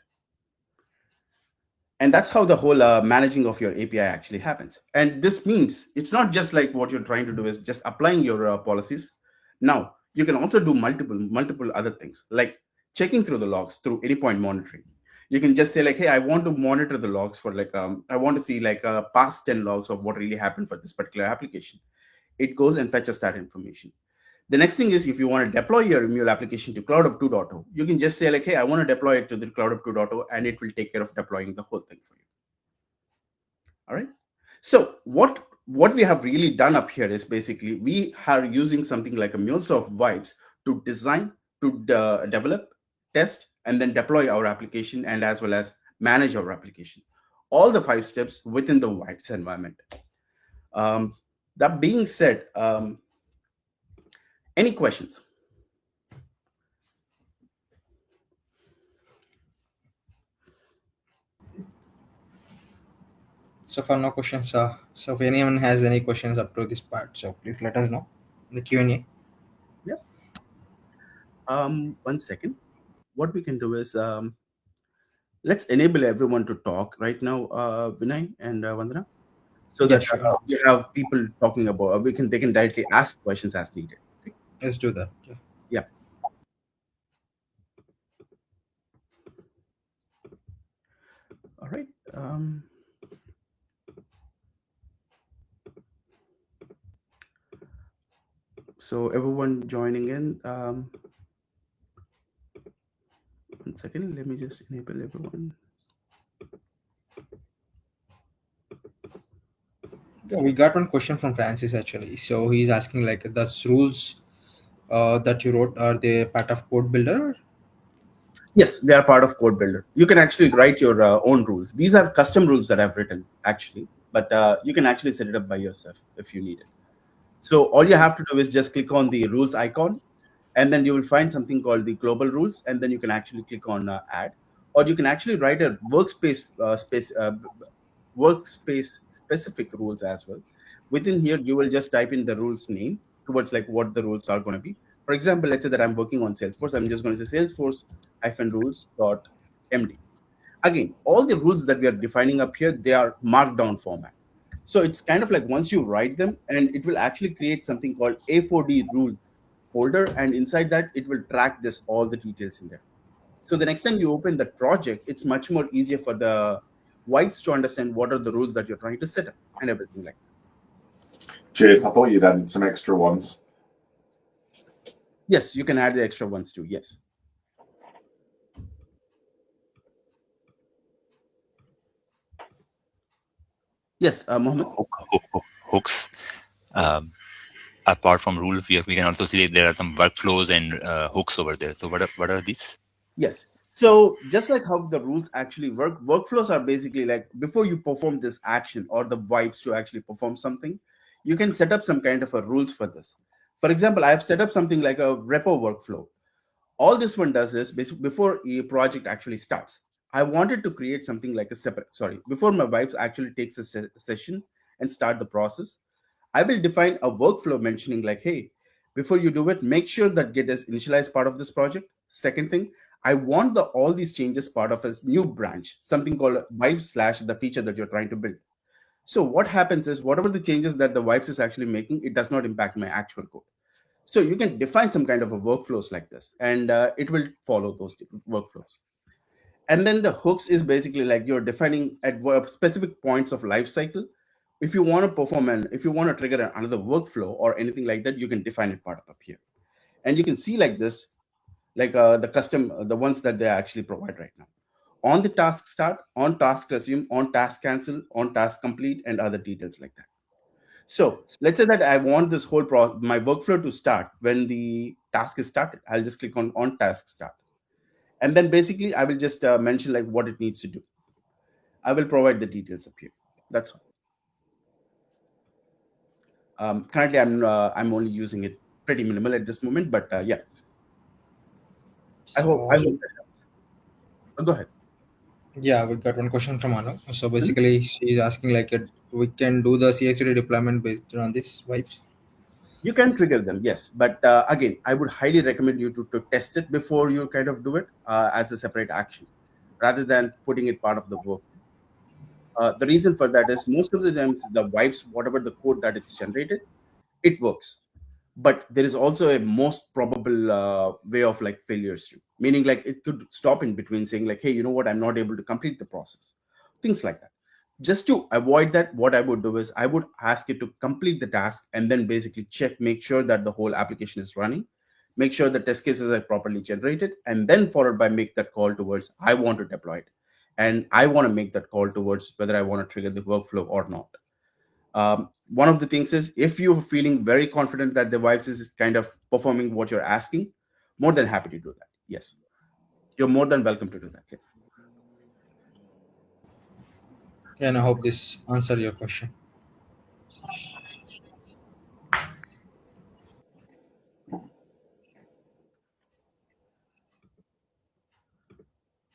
And that's how the whole managing of your API actually happens. And this means it's not just like what you're trying to do is just applying your policies. Now you can also do multiple other things like checking through the logs through AnyPoint monitoring. You can just say like, hey, I want to monitor the logs for like, I want to see like past 10 logs of what really happened for this particular application. It goes and fetches that information. The next thing is if you want to deploy your mule application to CloudHub 2.0, you can just say like, hey, I want to deploy it to the CloudHub 2.0, and it will take care of deploying the whole thing for you. All right. So what we have really done up here is basically we are using something like a MuleSoft Vibes to design, to develop, test, and then deploy our application, and as well as manage our application. All the 5 steps within the Vibes environment. Um, that being said, any questions? So far, no questions. So if anyone has any questions up to this part, so please let us know in the Q&A. Yep. 1 second. What we can do is let's enable everyone to talk right now, Vinay and Vandana, so Yeah, that sure. we have people talking about. They can directly ask questions as needed. Okay? Let's do that. Yeah. Yeah. All right. So everyone joining in. 1 second. Let me just enable everyone. Yeah, we got one question from Francis actually. So he's asking like, does rules that you wrote, are they part of code builder? Yes, they are part of Code Builder. You can actually write your own rules. These are custom rules that I've written actually, but you can actually set it up by yourself if you need it. So all you have to do is just click on the rules icon, and then you will find something called the global rules, and then you can actually click on add, or you can actually write a workspace specific rules as well. Within here, you will just type in the rules name towards like what the rules are going to be. For example, let's say that I'm working on Salesforce. I'm just going to say Salesforce-rules.md. Again, all the rules that we are defining up here, they are markdown format. So it's kind of like once you write them, and it will actually create something called A4D rules folder, and inside that it will track this all the details in there. So the next time you open that project, it's much more easier for the whites to understand what are the rules that you're trying to set up and everything like that. Cheers. I thought you'd added some extra ones. Yes, you can add the extra ones too. Yes. Yes, Mohammed. Hooks. Um, Apart from rules, we can also see there are some workflows and hooks over there. So what are these? Yes. So just like how the rules actually work, workflows are basically like before you perform this action or the vibes to actually perform something, you can set up some kind of a rules for this. For example, I have set up something like a repo workflow. All this one does is before a project actually starts, I wanted to create something like a separate, sorry, before my vibes actually takes a session and start the process, I will define a workflow mentioning like, hey, before you do it, make sure that Git is initialized part of this project. Second thing, I want all these changes part of a new branch, something called vibes slash the feature that you're trying to build. So what happens is whatever the changes that the vibes is actually making, it does not impact my actual code. So you can define some kind of a workflows like this, and it will follow those workflows. And then the hooks is basically like you're defining at specific points of life cycle. If you want to perform and if you want to trigger another workflow or anything like that, you can define it part up here. And you can see like this, like the custom, the ones that they actually provide right now. On the task start, on task resume, on task cancel, on task complete, and other details like that. So let's say that I want this whole my workflow to start when the task is started. I'll just click on task start, and then basically I will just mention like what it needs to do. I will provide the details up here. That's all. Currently, I'm only using it pretty minimal at this moment, but yeah. I hope So that helps. Go ahead. yeah, we got one question from Anu. So basically, she's asking like, we can do the CI/CD deployment based on this vibes. You can trigger them, yes, but again, I would highly recommend you to test it before you kind of do it as a separate action, rather than putting it part of the work. The reason for that is most of the times the wipes, whatever the code that it's generated, it works. But there is also a most probable way of like failures too. Meaning like it could stop in between saying like, hey, you know what, I'm not able to complete the process. Things like that. Just to avoid that, what I would do is I would ask it to complete the task and then basically check, make sure that the whole application is running, make sure the test cases are properly generated, and then followed by make that call towards I want to deploy it. And I want to make that call towards whether I want to trigger the workflow or not. One of the things is, if you're feeling very confident that the vibes is kind of performing what you're asking, more than happy to do that. Yes. You're more than welcome to do that. Yes. And I hope this answer your question.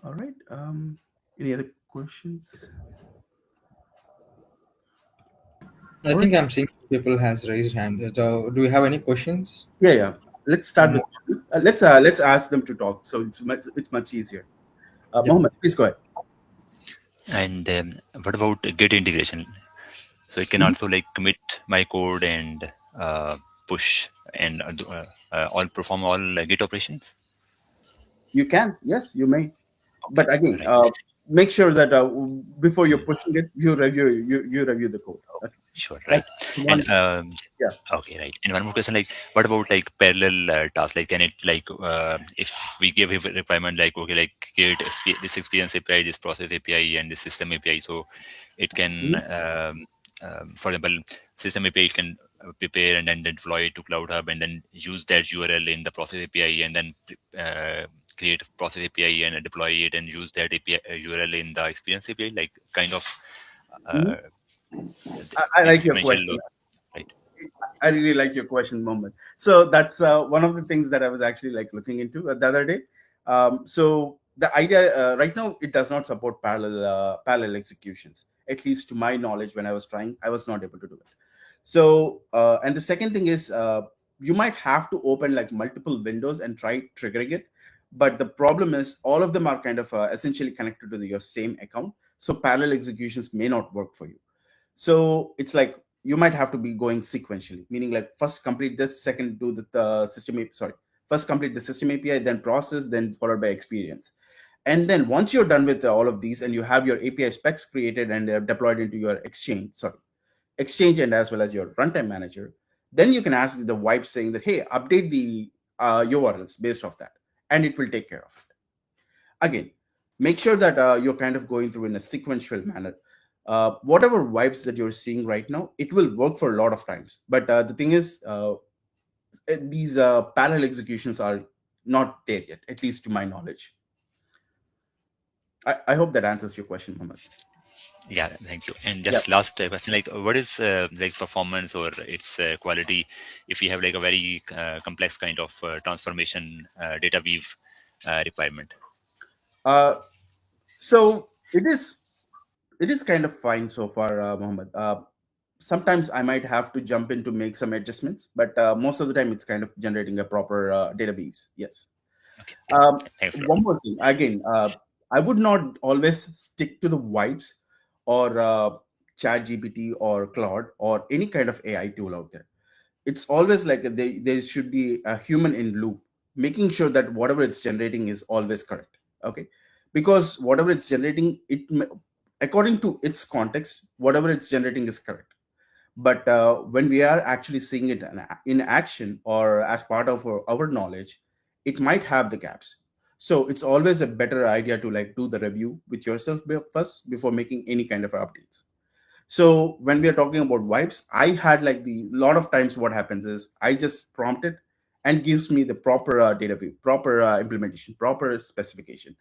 All right. Any other questions? I All right. think I'm seeing some people has raised hand. So, do you have any questions? Yeah, yeah. Let's start with Mo- let's ask them to talk. So it's much easier. Yeah. Mohammed, please go ahead. And what about Git integration? So it can Mhm. also like commit my code and push and all perform all Git operations. You can, yes, you may, but again, Right. make sure that before you're pushing it, you review the code. Okay, Sure. that's Right. And one. Yeah. okay. Right. And one more question, like, what about like parallel tasks? Like, can it like if we give a requirement like, okay, like create this experience API, this process API, and this system API, so it can, Mhm. for example, system API can prepare and then deploy it to Cloud Hub and then use that URL in the process API and then create a process API and deploy it and use that API URL in the experience API, like kind of Mhm. uh, I like this your mentioned, question. right? I really like your question, Moment. So that's one of the things that I was actually like looking into the other day. So the idea right now, it does not support parallel executions. At least to my knowledge, when I was trying, I was not able to do it. So and the second thing is, you might have to open like multiple windows and try triggering it. But the problem is, all of them are kind of essentially connected to your same account. So parallel executions may not work for you. So it's like you might have to be going sequentially, meaning like first complete this, second do the system sorry, first complete the system API, then process, then followed by experience. And then once you're done with all of these and you have your API specs created and they're deployed into your exchange and as well as your runtime manager, then you can ask the wipe saying that, hey, update the URLs based off that, and it will take care of it. Again, make sure that you're kind of going through in a sequential manner. Whatever vibes that you're seeing right now, it will work for a lot of times, but the thing is, these parallel executions are not there yet, at least to my knowledge. I hope that answers your question, Mohammed. Yeah, thank you. And Yeah. just last question, like, what is like performance or its quality if we have like a very complex kind of transformation data weave requirement? uh, so it is kind of fine so far, Mohammed. Sometimes I might have to jump in to make some adjustments, but most of the time it's kind of generating a proper database. Yes. Okay, thanks. Thanks a lot. One more thing. Again, I would not always stick to the vibes or Chat GPT or Claude or any kind of AI tool out there. It's always like there should be a human in loop, making sure that whatever it's generating is always correct. Okay, because whatever it's generating, according to its context, whatever it's generating is correct. But when we are actually seeing it in action or as part of our knowledge, it might have the gaps. So it's always a better idea to like do the review with yourself first before making any kind of updates. So when we are talking about vibes, I had like the lot of times what happens is I just prompt it and gives me the proper data view, proper implementation, proper specification.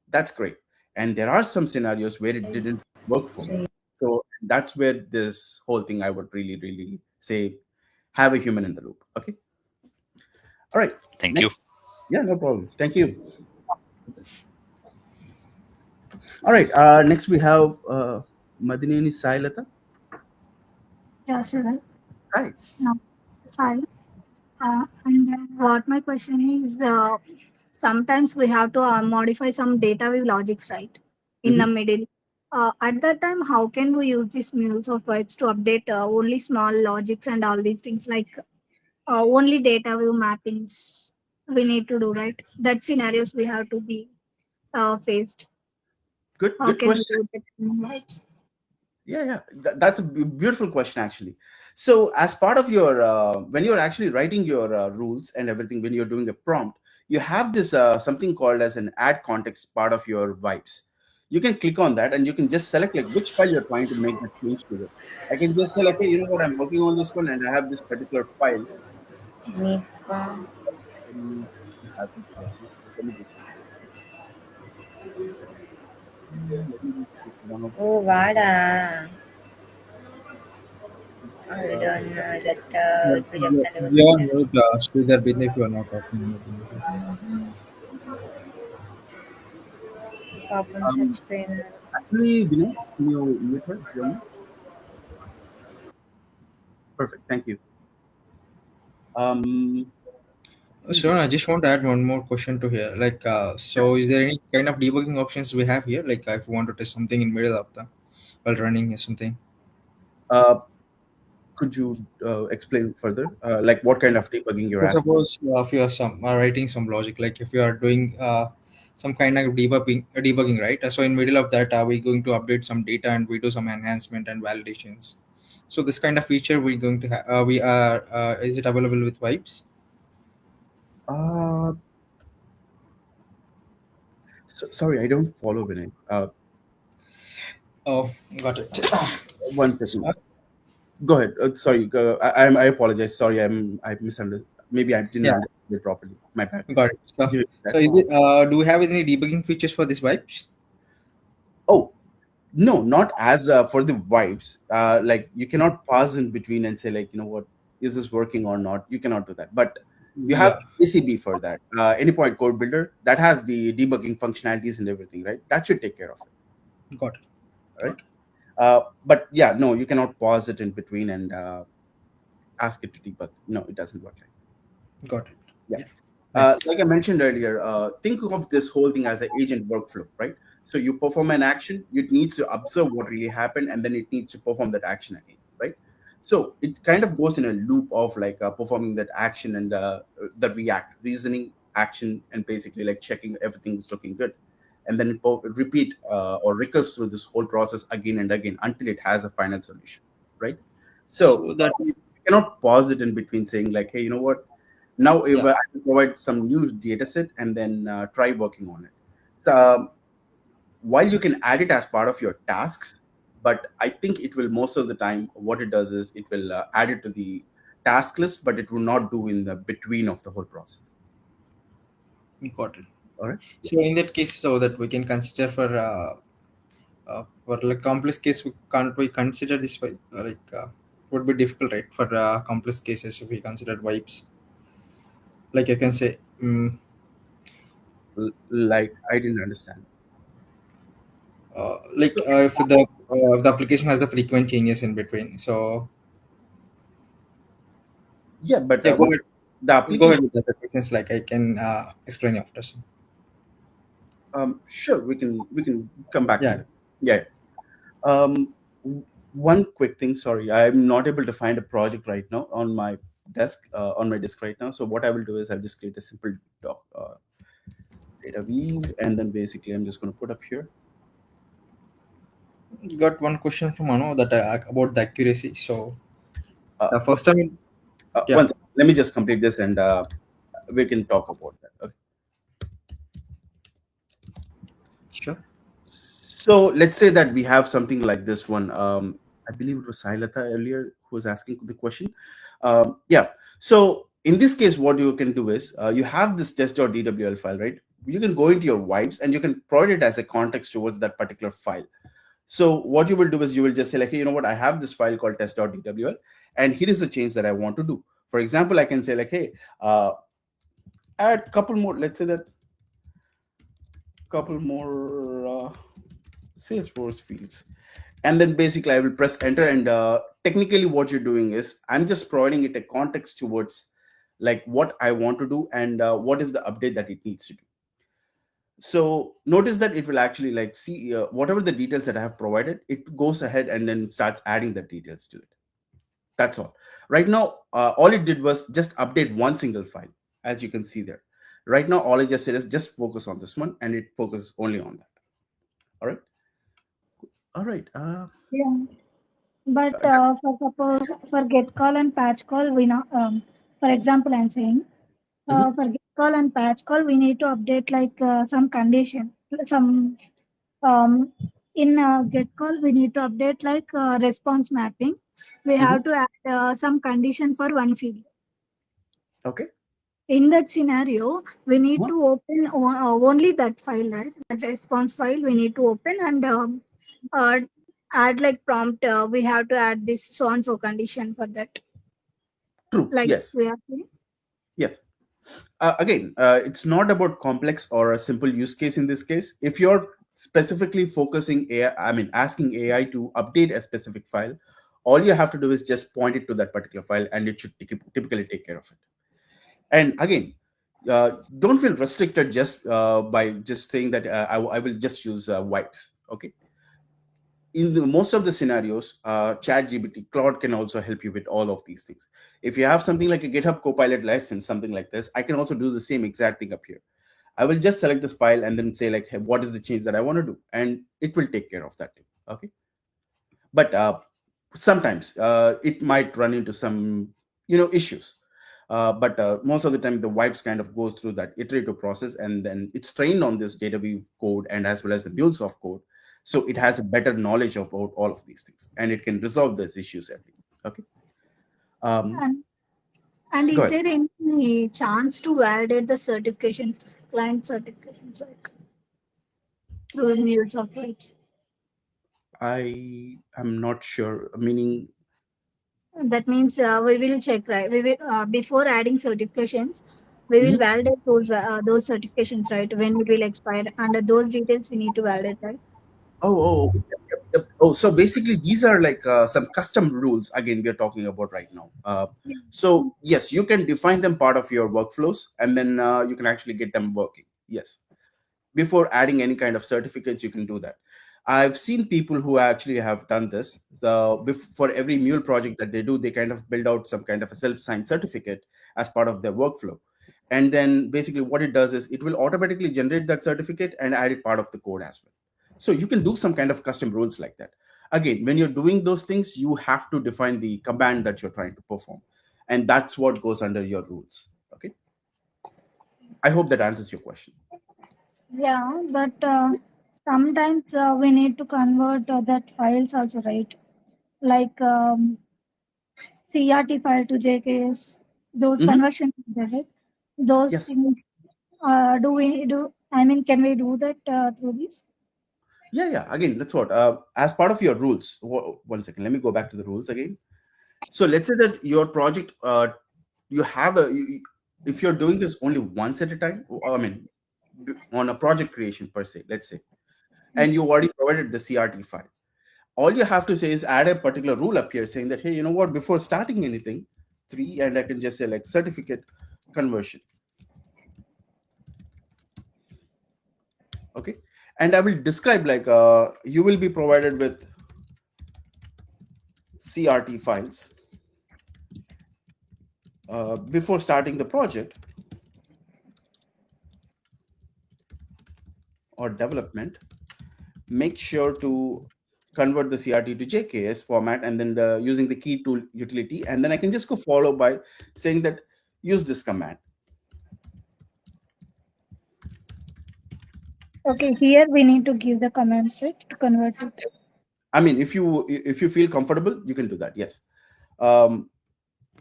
That's great. And there are some scenarios where it didn't work for me. So that's where this whole thing, I would really, really say, have a human in the loop. Okay. All right. Thank you. Next. Yeah, no problem. Thank you. All right. Next we have Madineni Sailata. Yeah, sure. Hi. No. Hi. And then what my question is, sometimes we have to modify some data view logics, right? In the Mhm. middle. At that time, how can we use these mules of pipes to update only small logics and all these things like only data view mappings we need to do, right? That scenarios we have to be faced. Good. How Good can we question. do that in pipes? Yeah. That's a beautiful question, actually. So, as part of your when you're actually writing your rules and everything, when you're doing a prompt, you have this something called as an add context part of your vibes. You can click on that and you can just select like which file you're trying to make that change towards. I can just say like, hey, you know what, I'm working on this one and I have this particular file. Nipa. I have it right now. Let me just let me just pick one of Oh, Vada. I uh, don't know that project and We are mute, Sridhar, if you are not talking anything. perform um, such pain. actually, Vinay, can you mute her? If you don't mind? Perfect. Thank you. Um, Sure, I just want to add one more question to here. Like, so is there any kind of debugging options we have here? Like, if you want to test something in middle of the while running or something. uh, could you explain further? Like what kind of debugging you're So asking? suppose if you are some writing some logic, like if you are doing some kind of debugging, right? So in middle of that, are we going to update some data and we do some enhancement and validations? So this kind of feature we're going to have. We are. Is it available with Vibes? Uh, sorry, I don't follow Vinay. Oh, got it. One second. So, Go ahead. Sorry, I apologize. Sorry, I misunderstood. Maybe I didn't yeah, understand it properly. My bad. got it. Could So, you repeat that? so is it, do we have any debugging features for this Vibes? Oh, no, not as for the vibes. Like you cannot pause in between and say like, you know what, is this working or not? You cannot do that. But you have Yeah, ACB for that. Any point code builder that has the debugging functionalities and everything, right? That should take care of it, got it. right? Got it. But yeah, no, you cannot pause it in between and ask it to debug. No, it doesn't work like Got it. that. Yeah. Thanks. Like I mentioned earlier, think of this whole thing as an agent workflow, right? So you perform an action, it needs to observe what really happened, and then it needs to perform that action again, right? So it kind of goes in a loop of like performing that action and the react, reasoning, action, and basically like checking everything's looking good. And then it repeat or recurs through this whole process again and again until it has a final solution, right? So So that you cannot pause it in between saying like, hey, you know what, now if yeah, I can provide some new data set and then try working on it. So while you can add it as part of your tasks, but I think it will most of the time what it does is it will add it to the task list, but it will not do in the between of the whole process. got it. All right. So in that case, so that we can consider for like complex case, can't we consider this like would be difficult, right? For complex cases, if we consider vibes, like I can say, Like I didn't understand. like if the application has the frequent changes in between. So Yeah, but yeah, the go application. ahead with the questions. Like I can explain after. So, Sure, we can come back to yeah, that. Yeah. Um, one quick thing. Sorry, I'm not able to find a project right now on my desk right now. So what I will do is I'll just create a simple doc, data weave, and then basically I'm just going to put up here. got one question from Anu that about the accuracy. So Uh, the first time, yeah, One second. Let me just complete this, and we can talk about that. Okay. sure. So let's say that we have something like this one. I believe it was Sailata earlier who was asking the question. Yeah. So in this case, what you can do is you have this test.dwl file, right? You can go into your vibes and you can provide it as a context towards that particular file. So what you will do is you will just say like, hey, you know what, I have this file called test.dwl, and here is the change that I want to do. For example, I can say like, hey, add couple more. Let's say that couple more Salesforce fields, and then basically I will press enter. And technically, what you're doing is I'm just providing it a context towards like what I want to do and what is the update that it needs to do. So notice that it will actually like see whatever the details that I have provided, it goes ahead and then starts adding the details to it. That's all. Right now, all it did was just update one single file, as you can see there. Right now, all I just said is just focus on this one, and it focuses only on that. All right. All right. Yeah. But Does, for suppose for get call and patch call, we know, for example, I'm saying Mhm. for get call and patch call, we need to update like some condition, some um, in get call, we need to update like response mapping. We Mhm. have to add some condition for one field. Okay. In that scenario, we need Huh? to open only that file, right? That response file we need to open and uh, add like prompt. We have to add this so and so condition for that. True. Like Yes. we have to. Yes. Again, it's not about complex or a simple use case in this case. If you're specifically focusing AI, I mean, asking AI to update a specific file, all you have to do is just point it to that particular file and it should typically take care of it. And again, don't feel restricted just by just saying that I will just use wipes. Okay. In most of the scenarios, chat gpt Claude can also help you with all of these things. If you have something like a GitHub Copilot license, something like this, I can also do the same exact thing up here. I will just select this file and then say like, hey, what is the change that I want to do, and it will take care of that thing. Okay. But sometimes it might run into some issues. But most of the time the wipes kind of goes through that iterative process, and then it's trained on this data view code and as well as the MuleSoft code, so it has a better knowledge about all of these things and it can resolve those issues every. Okay. um, And, and Go is ahead. there any chance to validate the certifications, client certifications, like through Mule software? I am not sure, meaning. That means we will check, right? We will before adding certifications, we will Mhm. validate those certifications, right? When it will expire, and those details we need to validate, right? Oh, yep, yep, yep. Oh, so basically, these are like some custom rules. Again, we are talking about right now. So yes, you can define them part of your workflows, and then you can actually get them working. Yes, before adding any kind of certificates, you can do that. I've seen people who actually have done this. So for every mule project that they do, they kind of build out some kind of a self-signed certificate as part of their workflow. And then basically what it does is it will automatically generate that certificate and add it part of the code as well. So you can do some kind of custom rules like that. Again, when you're doing those things, you have to define the command that you're trying to perform. And that's what goes under your rules. Okay. I hope that answers your question. Yeah, but sometimes we need to convert that files also, right? Like CRT file to JKS, those Mhm. conversions, right? Those Yes. things. Do we do? I mean, can we do that through this? Yeah. Again, that's what. As part of your rules. One second. Let me go back to the rules again. So let's say that your project, you have if you're doing this only once at a time, I mean, on a project creation per se, let's say, and you already provided the CRT file. All you have to say is add a particular rule up here saying that, hey, you know what, before starting anything, three, and I can just say like certificate conversion. Okay. And I will describe like you will be provided with CRT files before starting the project or development. Make sure to convert the CRT to JKS format, and then using the key tool utility, and then I can just go follow by saying that use this command. Okay, here we need to give the commands, right, to convert it. I mean, if you feel comfortable, you can do that. Yes, um,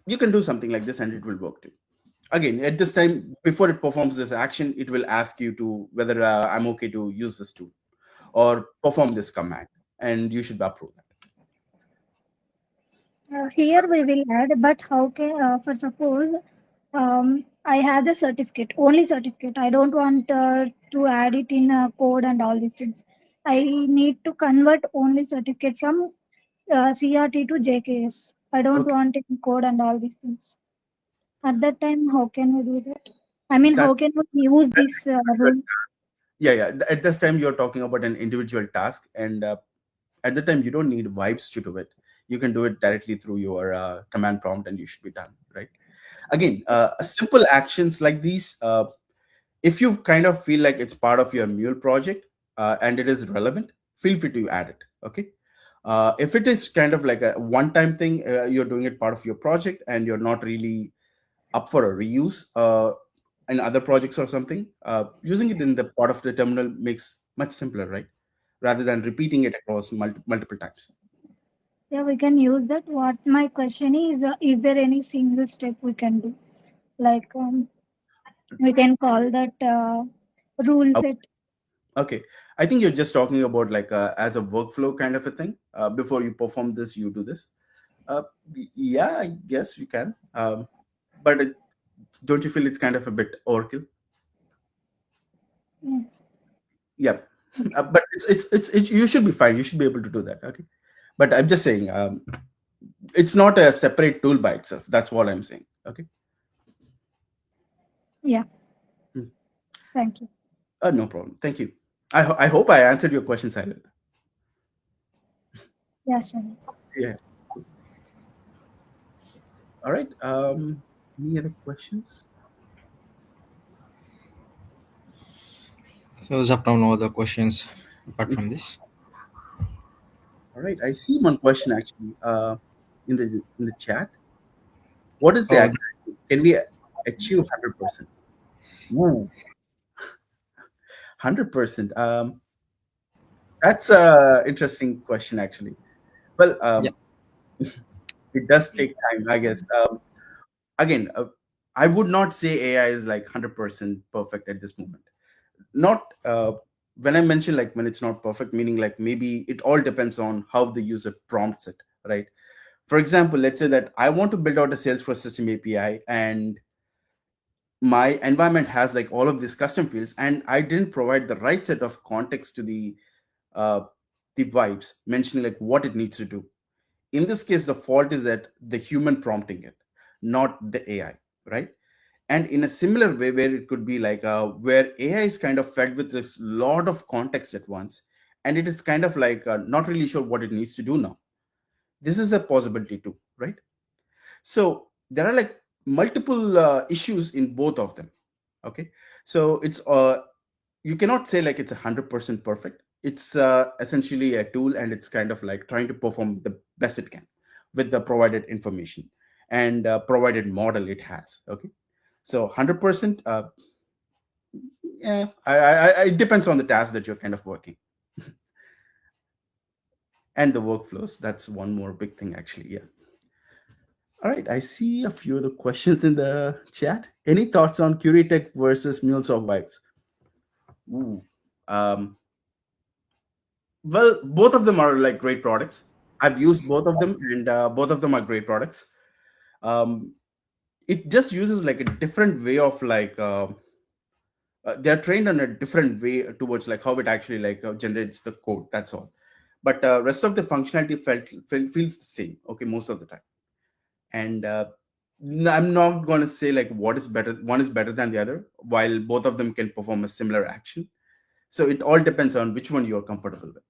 you can do something like this, and it will work too. Again, at this time, before it performs this action, it will ask you to whether I'm okay to use this tool or perform this command, and you should approve that. Here we will add, but how can, for suppose I have the certificate, only certificate. I don't want to add it in code and all these things. I need to convert only certificate from CRT to JKS. I don't Okay, want any code and all these things. At that time, how can we do that? I mean, how can that's we use that's this rule? yeah. At this time, you're talking about an individual task, and at the time you don't need vibes to do it. You can do it directly through your command prompt and you should be done, right? Again, simple actions like these, if you kind of feel like it's part of your mule project and it is relevant, feel free to add it. Okay. If it is kind of like a one-time thing, you're doing it part of your project and you're not really up for a reuse in other projects or something, using it in the part of the terminal makes much simpler, right? Rather than repeating it across multiple times. Yeah, we can use that. What my question is there any single step we can do? Like we can call that rule Oh, set. okay. I think you're just talking about like as a workflow kind of a thing. Before you perform this, you do this. Uh, yeah, I guess you can. But don't you feel it's kind of a bit overkill? Yeah. Yeah. Okay. But you should be fine. You should be able to do that. Okay. But I'm just saying, it's not a separate tool by itself. That's what I'm saying. Okay. Yeah. Hmm. Thank you. No problem. Thank you. I hope I answered your question, Silent. Yeah, sure. Yeah. All right. Any other questions? So as of now, no other questions apart Mhm. from this. All right. I see one question actually. In the chat. What is the Oh, accuracy? Can we achieve 100%? Ooh, 100%. That's a interesting question actually. Well, yeah. it does take time, I guess. Again, I would not say AI is like 100% perfect at this moment. Not when I mention like when it's not perfect, meaning like maybe it all depends on how the user prompts it, right? For example, let's say that I want to build out a Salesforce system API and my environment has like all of these custom fields and I didn't provide the right set of context to uh, the vibes mentioning like what it needs to do. In this case, the fault is that the human prompting it, not the AI, right? And in a similar way where it could be like where AI is kind of fed with this lot of context at once and it is kind of like not really sure what it needs to do now. This is a possibility too, right? So there are like multiple issues in both of them. Okay. So it's you cannot say like it's 100% perfect. It's essentially a tool and it's kind of like trying to perform the best it can with the provided information and provided model it has. Okay. So 100%, yeah, it depends on the task that you're kind of working and the workflows. That's one more big thing actually. Yeah. All right, I see a few other questions in the chat. Any thoughts on Curitech versus MuleSoft Vibes? Ooh. Um, well, both of them are like great products. I've used both of them, and both of them are great products. Um, it just uses like a different way of like they're trained on a different way towards like how it actually like generates the code. That's all. But rest of the functionality feels the same. Okay, most of the time. And I'm not going to say like what is better, one is better than the other, while both of them can perform a similar action. So it all depends on which one you're comfortable with.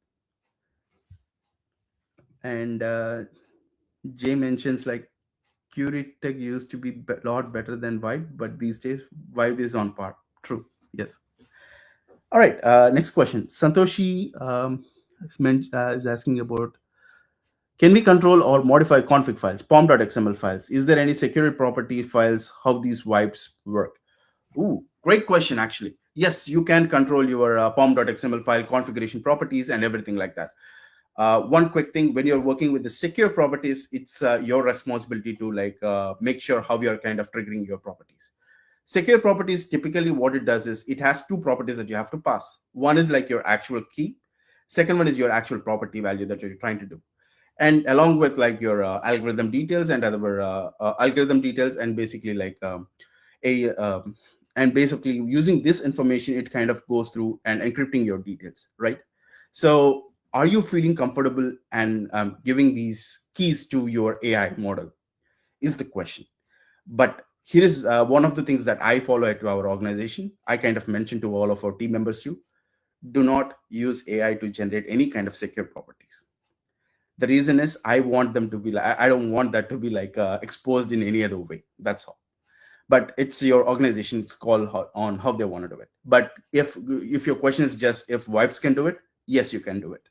And Jay mentions like Curitech used to be a lot better than Vibe, but these days Vibe is on par. True. Yes. All right. Next question. Santoshi is asking about, can we control or modify config files, pom.xml files? Is there any security property files? How these wipes work? Ooh, great question, actually. Yes, you can control your pom.xml file configuration properties and everything like that. One quick thing, when you're working with the secure properties, it's your responsibility to like make sure how you're kind of triggering your properties. Secure properties, typically what it does is it has two properties that you have to pass. One is like your actual key. Second one is your actual property value that you're trying to do. And along with like your algorithm details and other algorithm details and basically like a and basically using this information it kind of goes through and encrypting your details, right? So are you feeling comfortable and giving these keys to your AI model is the question. But here is one of the things that I follow at our organization. I kind of mentioned to all of our team members too, do not use AI to generate any kind of secure properties. The reason is I want them to be like, I don't want that to be like exposed in any other way. That's all. But it's your organization's call on how they want to do it. But if your question is just if Vibes can do it, yes, you can do it.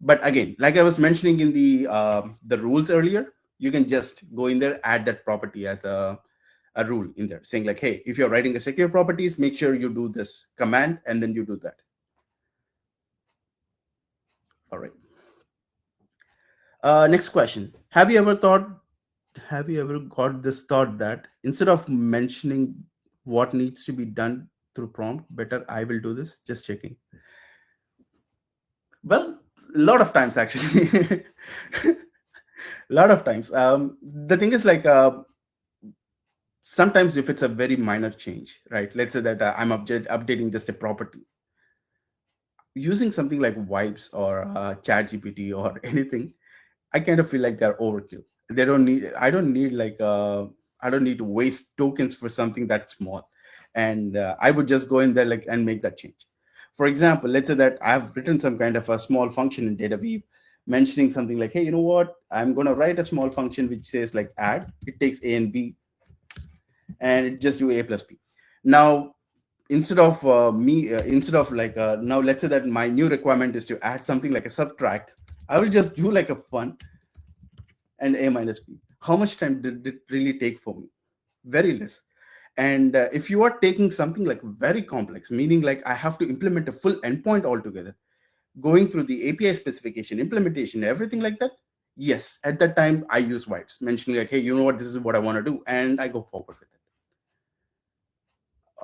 But again, like I was mentioning in the rules earlier, you can just go in there, add that property as a rule in there, saying like, hey, if you're writing a secure properties, make sure you do this command and then you do that. All right. Next question. Have you ever got this thought that instead of mentioning what needs to be done through prompt, better I will do this? Just checking. Well, a lot of times actually. A lot of times. The thing is like, sometimes if it's a very minor change, right? Let's say that I'm updating just a property, using something like Vibes or Chat GPT or anything, I kind of feel like they're overkill. They don't need. I don't need like. I don't need to waste tokens for something that small, and I would just go in there like and make that change. For example, let's say that I've written some kind of a small function in DataWeave, mentioning something like, hey, you know what? I'm going to write a small function which says like add. It takes A and B, and it just do A plus B. Now, instead of like now, let's say that my new requirement is to add something like a subtract. I will just do like a fun and A minus B. How much time did it really take for me? Very less. And if you are taking something like very complex, meaning like I have to implement a full endpoint altogether, going through the API specification, implementation, everything like that, yes, at that time I use Vibes, mentioning like, hey, you know what, this is what I want to do, and I go forward with it.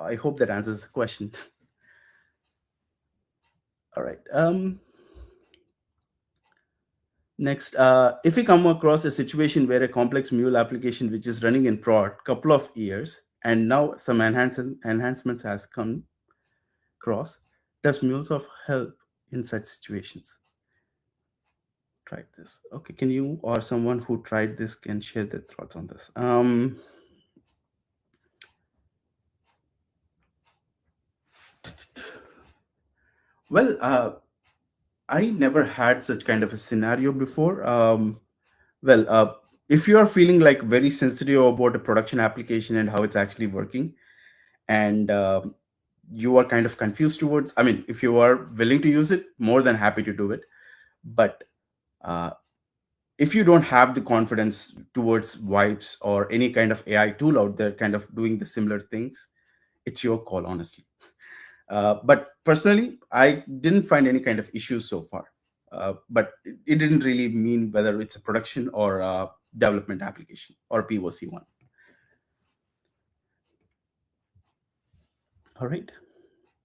I hope that answers the question. All right. Next, if we come across a situation where a complex mule application which is running in prod couple of years and now some enhancements has come across, does MuleSoft help in such situations? Try this. Okay, can you or someone who tried this can share their thoughts on this? Well, I never had such kind of a scenario before. Well, if you are feeling like very sensitive about a production application and how it's actually working, and you are kind of confused towards, I mean, if you are willing to use it, more than happy to do it. But uh, if you don't have the confidence towards Vibes or any kind of AI tool out there kind of doing the similar things, it's your call, honestly. But personally, I didn't find any kind of issues so far. But it didn't really mean whether it's a production or a development application or POC one. All right.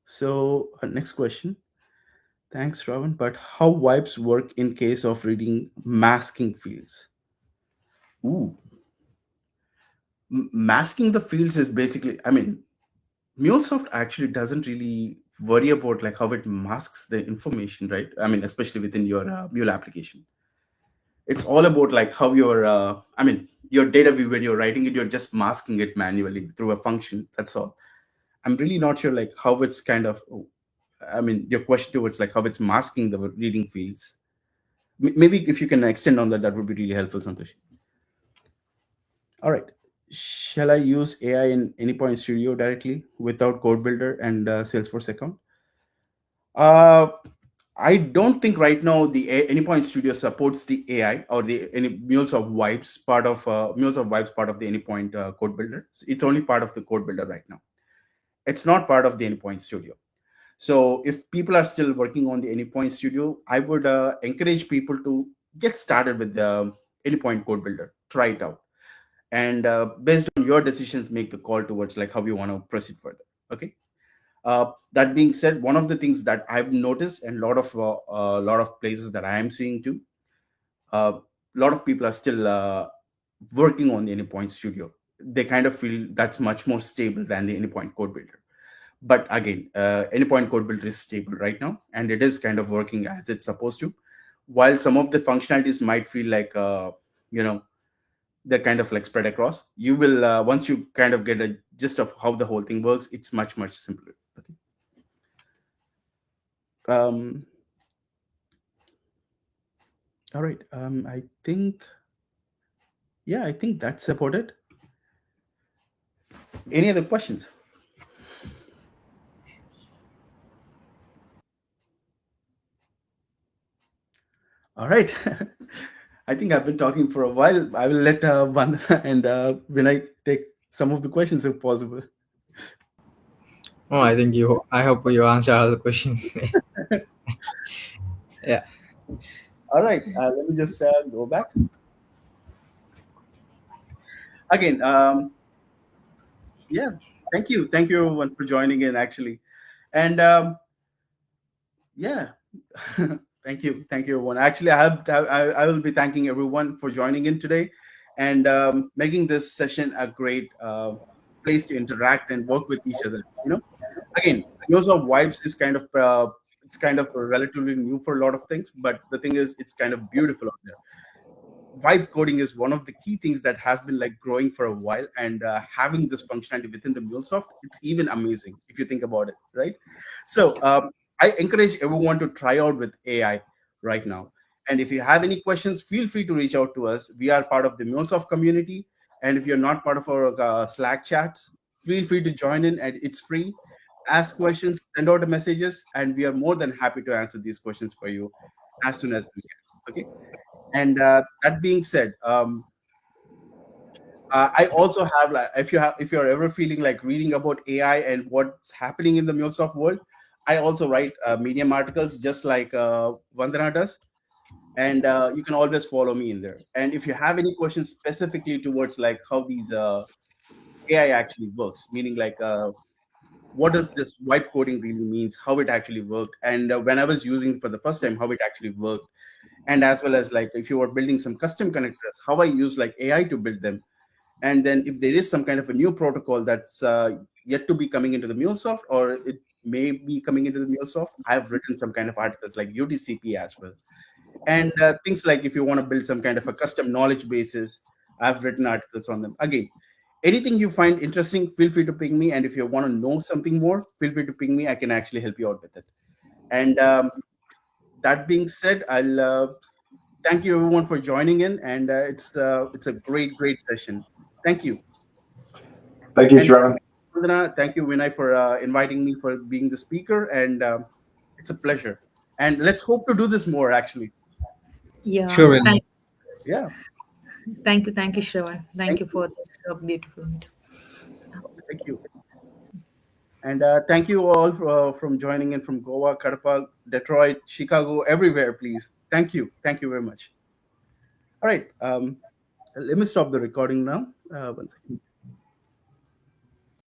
So, next question. Thanks, Ravan. But how wipes work in case of reading masking fields? Ooh, masking the fields is basically, I mean, MuleSoft actually doesn't really worry about like how it masks the information, right? I mean, especially within your Mule application. It's all about like how your, I mean, your data view when you're writing it, you're just masking it manually through a function. That's all. I'm really not sure like how it's kind of, I mean, your question towards like how it's masking the reading fields. Maybe if you can extend on that, that would be really helpful, Santosh. All right. Shall I use AI in Anypoint Studio directly without Code Builder and Salesforce account? Uh, I don't think right now the Anypoint Studio supports the AI or the any MuleSoft Vibes part of MuleSoft Vibes part of the Anypoint Code Builder. It's only part of the Code Builder right now. It's not part of the Anypoint Studio. So if people are still working on the Anypoint Studio, I would encourage people to get started with the Anypoint Code Builder. Try it out, and based on your decisions, make the call towards like how you want to proceed further. Okay. That being said, one of the things that I've noticed, and a lot of places that I am seeing too, a lot of people are still working on the Anypoint Studio. They kind of feel that's much more stable than the Anypoint Code Builder. But again, Anypoint Code Builder is stable right now, and it is kind of working as it's supposed to. While some of the functionalities might feel like, you know, they're kind of like spread across, you will once you kind of get a gist of how the whole thing works, it's much simpler. Okay. Um, all right. I think, yeah, I think that's about it. Any other questions? All right. I think I've been talking for a while. I will let Vandana and Vinay take some of the questions if possible. Oh, I think you. I hope you answer all the questions. Yeah. All right. Let me just go back again. Yeah. Thank you everyone for joining in. Actually, and yeah. Thank you everyone. Actually, I will be thanking everyone for joining in today, and making this session a great place to interact and work with each other. Again, use of vibes is kind of it's kind of relatively new for a lot of things, but the thing is, it's kind of beautiful out there. Vibe coding is one of the key things that has been like growing for a while, and having this functionality within the MuleSoft, it's even amazing if you think about it, right? So I encourage everyone to try out with AI right now. And if you have any questions, feel free to reach out to us. We are part of the MuleSoft community, and if you're not part of our Slack chats, feel free to join in, and it's free. Ask questions, send out the messages, and we are more than happy to answer these questions for you as soon as we can. Okay. And that being said, I also have, like, if you're ever feeling like reading about AI and what's happening in the MuleSoft world, I also write Medium articles just like Vandana does, and you can always follow me in there. And if you have any questions specifically towards like how these AI actually works, meaning like what does this vibe coding really means, how it actually worked, and when I was using it for the first time, how it actually worked, and as well as like if you were building some custom connectors, how I use like AI to build them. And then if there is some kind of a new protocol that's yet to be coming into the MuleSoft, or it may be coming into the MuleSoft, I've written some kind of articles like UTCP as well. And things like if you want to build some kind of a custom knowledge bases, I've written articles on them. Again, anything you find interesting, feel free to ping me. And if you want to know something more, feel free to ping me. I can actually help you out with it. And that being said, I'll thank you everyone for joining in, and it's a great session. Thank you. Thank you, And Shravan. Vandana, thank you, Vinay, for inviting me for being the speaker, and it's a pleasure. And let's hope to do this more. Actually, Yeah, Sure. Will. yeah. thank you, Shravan. Thank Thank you you, for this beautiful meet. thank you, and thank you all from joining in from Goa, Kadapa, Detroit, Chicago, everywhere. Please, thank you very much. All right, let me stop the recording now. 1 second.